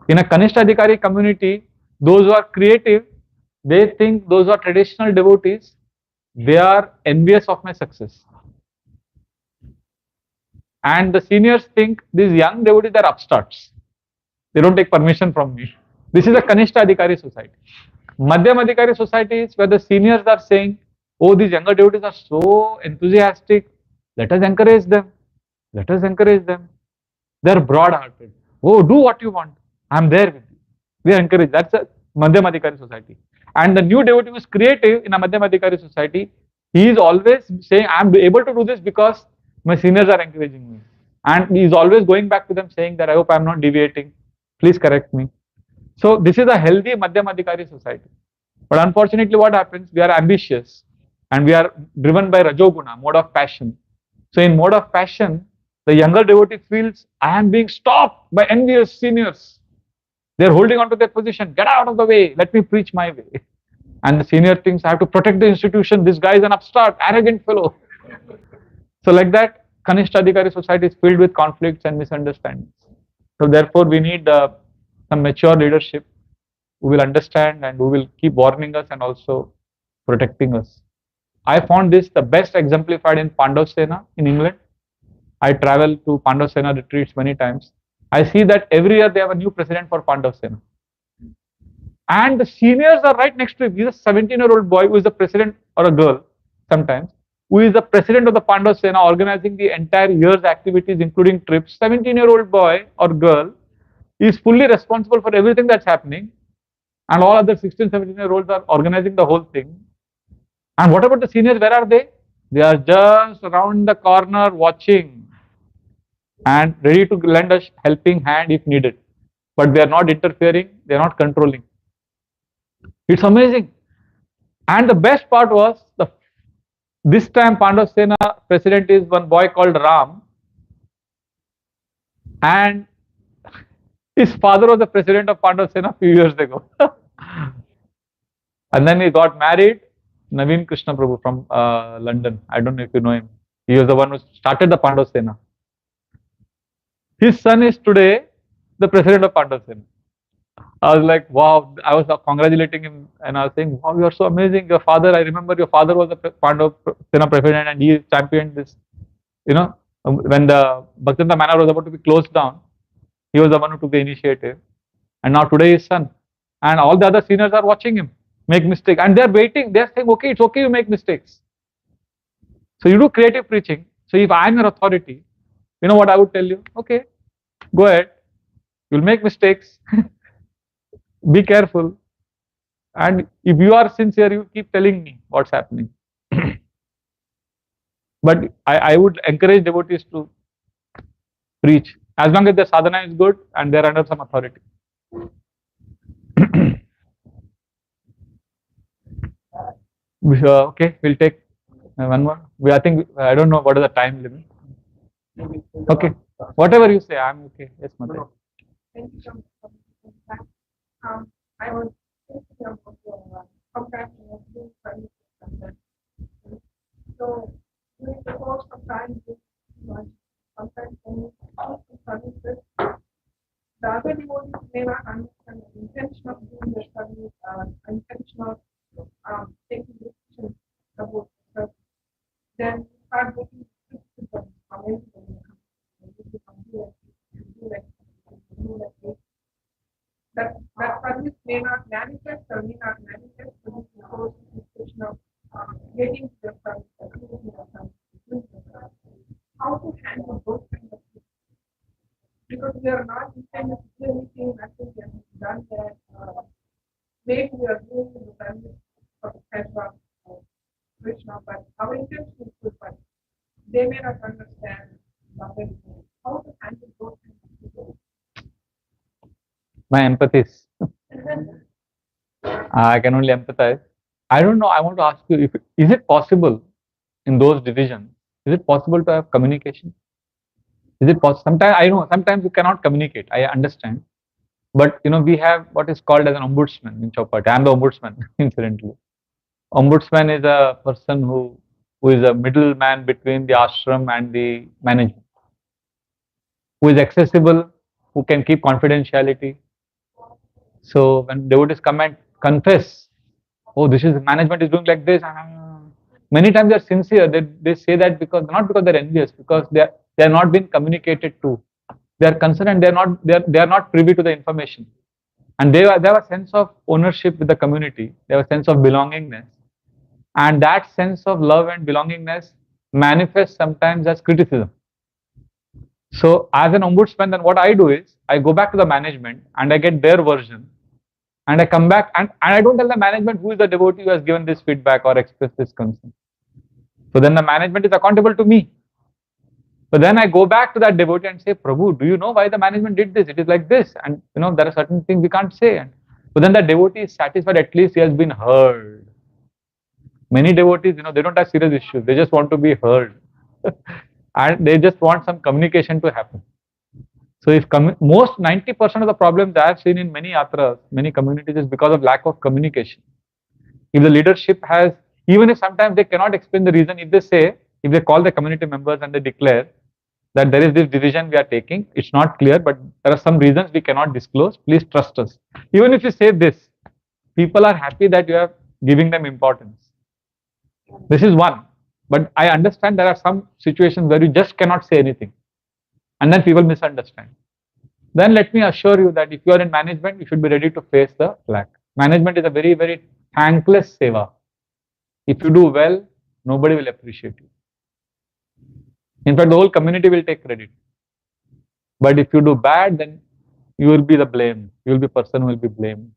In a Kanishta Adhikari community, those who are creative, they think those who are traditional devotees, they are envious of my success. And the seniors think these young devotees are upstarts. They don't take permission from me. This is a Kanishta Adhikari society. Madhyam Adhikari society is where the seniors are saying, oh, these younger devotees are so enthusiastic, let us encourage them. Let us encourage them. They are broad-hearted. Oh, do what you want. I am there with you. We are encouraged. That's a Madhyam Adhikari society. And the new devotee who is creative in a Madhyam Adhikari society, he is always saying, I am able to do this because my seniors are encouraging me. And he is always going back to them saying that I hope I am not deviating. Please correct me. So this is a healthy Madhyam Adhikari society. But unfortunately what happens, we are ambitious and we are driven by Rajoguna, mode of passion. So in mode of passion, the younger devotee feels, I am being stopped by envious seniors. They are holding on to their position. Get out of the way. Let me preach my way. And the senior thinks, I have to protect the institution. This guy is an upstart, arrogant fellow. So like that, Kanishta Adhikari society is filled with conflicts and misunderstandings. So therefore, we need some mature leadership who will understand and who will keep warning us and also protecting us. I found this the best exemplified in Pandav Sena in England. I travel to Pandav Sena retreats many times. I see that every year they have a new president for Pandav Sena. And the seniors are right next to him. He's a 17-year-old boy who is the president, or a girl sometimes, who is the president of the Pandav Sena, organizing the entire year's activities including trips. 17-year-old boy or girl is fully responsible for everything that's happening. And all other 16, 17-year-olds are organizing the whole thing. And what about the seniors? Where are they? They are just around the corner watching and ready to lend a helping hand if needed. But they are not interfering, they are not controlling. It's amazing. And the best part was, this time Pandav Sena president is one boy called Ram. And his father was the president of Pandav Sena a few years ago. And then he got married. Naveen Krishna Prabhu from London. I don't know if you know him. He was the one who started the Pandav Sena. His son is today the president of Pandav Sena. I was like, wow, I was congratulating him and I was saying, wow, you are so amazing. Your father, I remember your father was the Pandav Sena president and he championed this. When the Bhaktivinoda Manor was about to be closed down, he was the one who took the initiative. And now today his son. And all the other seniors are watching him make mistakes. And they're waiting. They're saying, okay, it's okay, you make mistakes. So you do creative preaching. So if I'm your authority, you know what I would tell you? Okay, go ahead. You'll make mistakes. Be careful. And if you are sincere, you keep telling me what's happening. But I would encourage devotees to preach as long as their sadhana is good and they're under some authority. Okay, we'll take one more. I think, I don't know what is the time limit. Okay, whatever you say, I'm okay. Yes, Mother. Thank you so much. I was thinking about your compassion of being friendly. So, during the course of time, sometimes when you talk to services, the other devotees may not understand the intention of doing the service, intention of taking decisions about the service. Then you start getting criticism from everybody. That service may not manifest or may not manifest because of the situation of getting to the service, how to handle those kind of things. Because we are not intended to do anything, nothing can be done that maybe we are doing the service for the pleasure of Krishna, but our intention is good, but they may not understand how to handle My empathies. I can only empathize. I don't know. I want to ask you: if is it possible in those divisions? Is it possible to have communication? Is it possible? Sometimes I know. Sometimes you cannot communicate. I understand. But we have what is called as an ombudsman in Chopati. I am the ombudsman, incidentally. Ombudsman is a person who is a middleman between the ashram and the management, who is accessible, who can keep confidentiality. So when devotees come and confess, oh, this is management is doing like this. Many times they are sincere. They say that because not because they're envious, because they are not being communicated to. They are concerned and they are not privy to the information. And they have a sense of ownership with the community. They have a sense of belongingness. And that sense of love and belongingness manifests sometimes as criticism. So as an ombudsman, then what I do is I go back to the management and I get their version, and I come back and I don't tell the management who is the devotee who has given this feedback or expressed this concern. So then the management is accountable to me. But then I go back to that devotee and say, Prabhu, do you know why the management did this? It is like this. And there are certain things we can't say. But then the devotee is satisfied, at least he has been heard. Many devotees, they don't have serious issues. They just want to be heard. And they just want some communication to happen. So if most 90% of the problems I have seen in many yatras, many communities is because of lack of communication. If the leadership has, even if sometimes they cannot explain the reason, if they call the community members and they declare that there is this division we are taking, it's not clear, but there are some reasons we cannot disclose, please trust us. Even if you say this, people are happy that you are giving them importance. This is one. But I understand there are some situations where you just cannot say anything. And then people misunderstand. Then let me assure you that if you are in management, you should be ready to face the flag. Management is a very, very thankless seva. If you do well, nobody will appreciate you. In fact, the whole community will take credit. But if you do bad, then you will be the blame. You will be the person who will be blamed.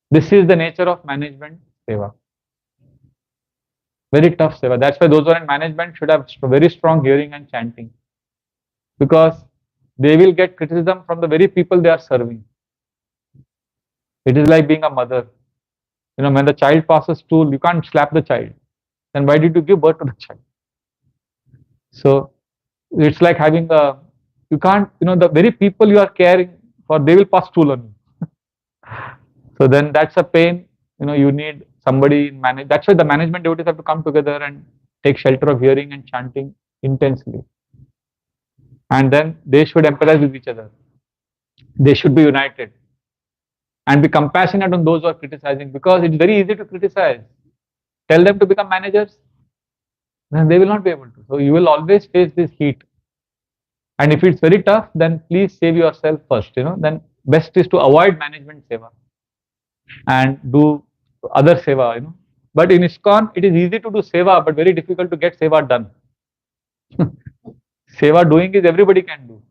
This is the nature of management seva. Very tough seva. That's why those who are in management should have very strong hearing and chanting. Because they will get criticism from the very people they are serving. It is like being a mother. When the child passes stool, you can't slap the child. Then why did you give birth to the child? So it's like having you can't, the very people you are caring for, they will pass stool on you. So then that's a pain. You need somebody in manage. That's why the management devotees have to come together and take shelter of hearing and chanting intensely. And then they should empathize with each other. They should be united and be compassionate on those who are criticizing, because it's very easy to criticize. Tell them to become managers, then they will not be able to. So you will always face this heat. And if it's very tough, then please save yourself first. Then best is to avoid management seva and do other seva. But in ISKCON, it is easy to do seva, but very difficult to get seva done. Seva doing is everybody can do.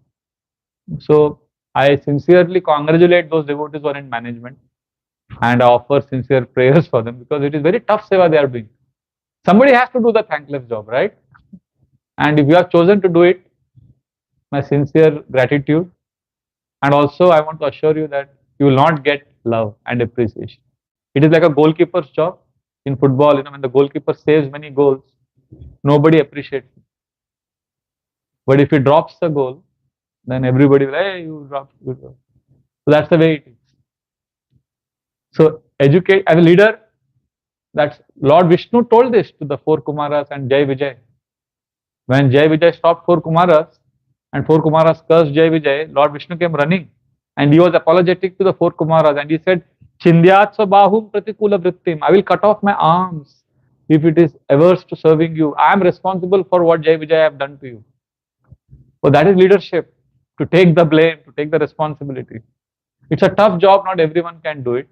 So I sincerely congratulate those devotees who are in management, and I offer sincere prayers for them, because it is very tough seva they are doing. Somebody has to do the thankless job, right? And if you have chosen to do it, my sincere gratitude. And also I want to assure you that you will not get love and appreciation. It is like a goalkeeper's job in football. When the goalkeeper saves many goals, nobody appreciates it. But if he drops the goal, then everybody will, hey, you dropped. So that's the way it is. So educate as a leader. That's Lord Vishnu told this to the 4 Kumaras and Jai Vijay. When Jai Vijay stopped 4 Kumaras and 4 Kumaras cursed Jai Vijay, Lord Vishnu came running and he was apologetic to the 4 Kumaras and he said, Chindyatsa bahum pratikula vrittim. I will cut off my arms if it is averse to serving you. I am responsible for what Jai Vijay have done to you. So that is leadership, to take the blame, to take the responsibility. It's a tough job, not everyone can do it.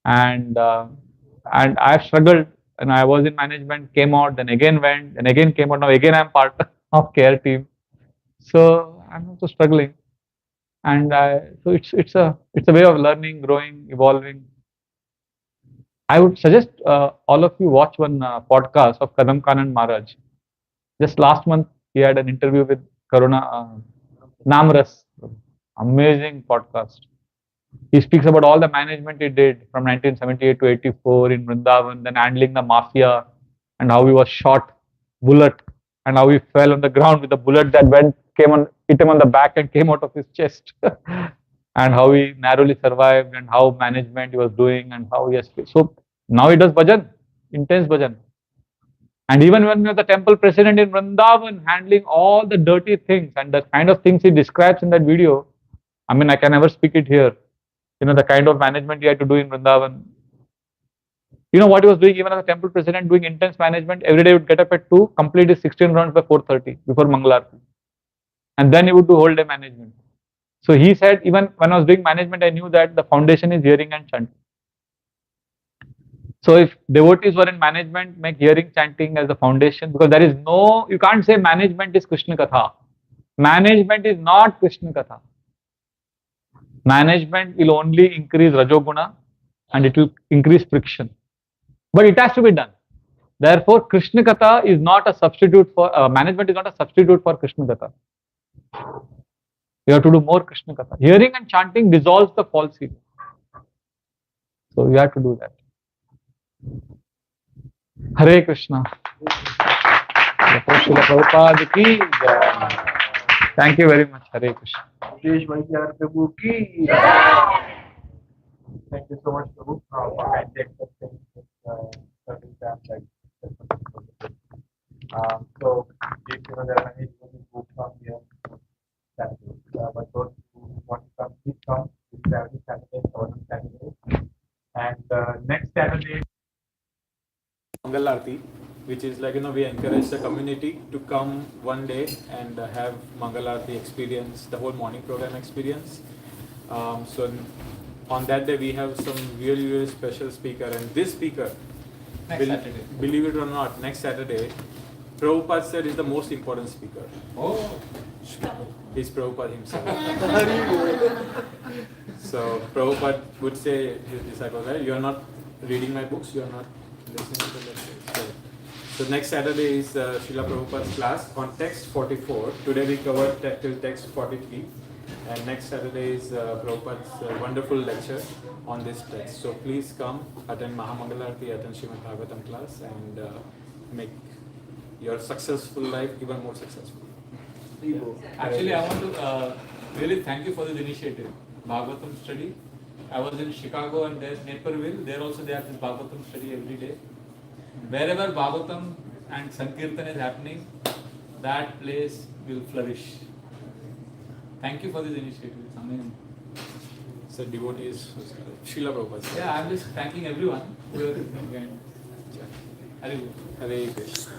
And I have struggled, and I was in management, came out, then again went, and again came out. Now again I am part of care team. So I'm also struggling. And so it's a way of learning, growing, evolving. I would suggest all of you watch one podcast of Kadam Kanand Maharaj. Just last month he had an interview with Karuna Namras. Amazing podcast. He speaks about all the management he did from 1978 to 84 in Vrindavan, then handling the mafia and how he was shot bullet and how he fell on the ground with a bullet that hit him on the back and came out of his chest. And how he narrowly survived and how management he was doing and how he has. So now he does bhajan, intense bhajan. And even when he was the temple president in Vrindavan, handling all the dirty things and the kind of things he describes in that video, I mean, I can never speak it here. You know, the kind of management he had to do in Vrindavan. You know what he was doing even as a temple president, doing intense management. Every day he would get up at 2, complete his 16 rounds by 4:30 before Mangalarti. And then he would do whole day management. So he said, even when I was doing management, I knew that the foundation is hearing and chanting. So if devotees were in management, make hearing chanting as the foundation, because there is no, you can't say management is Krishna Katha. Management is not Krishna Katha. Management will only increase Rajoguna and it will increase friction. But it has to be done. Therefore, Krishna Katha is not a substitute for, management is not a substitute for Krishna Katha. You have to do more Krishna Katha. Hearing and chanting dissolves the false ego. So you have to do that. Hare Krishna. Srila Prabhupada ki jai. Thank you very much. Hare Krishna. Vraja Prabhu ki. Thank you so much, Prabhu, for kindly accepting this service and so, if you know there are many books on here, but those who want to come, please come. This Saturday, Sravanam Saturday, and next Saturday. Mangalarti, which is like, we encourage the community to come one day and have Mangalarti experience, the whole morning program experience. So on that day we have some really, really special speaker, and this speaker, Saturday. Believe it or not, next Saturday, Prabhupada said is the most important speaker. Oh, He's Prabhupada himself. So Prabhupada would say his disciples, right? You are not reading my books, you are not listening to the lectures. So next Saturday is Srila Prabhupada's class on text 44. Today we covered till text 43. And next Saturday is Prabhupada's wonderful lecture on this text. So please come, attend Mahamangalarti, attend Srimad Bhagavatam class, and make your successful life even more successful. actually, I want to really thank you for this initiative, Bhagavatam study. I was in Chicago and there, Naperville. There also they have this Bhagavatam study every day. Wherever Bhagavatam and Sankirtan is happening, that place will flourish. Thank you for this initiative. It's amazing. So devotees, Srila Prabhupada. Yeah, I'm just thanking everyone. Hare Hare Krishna.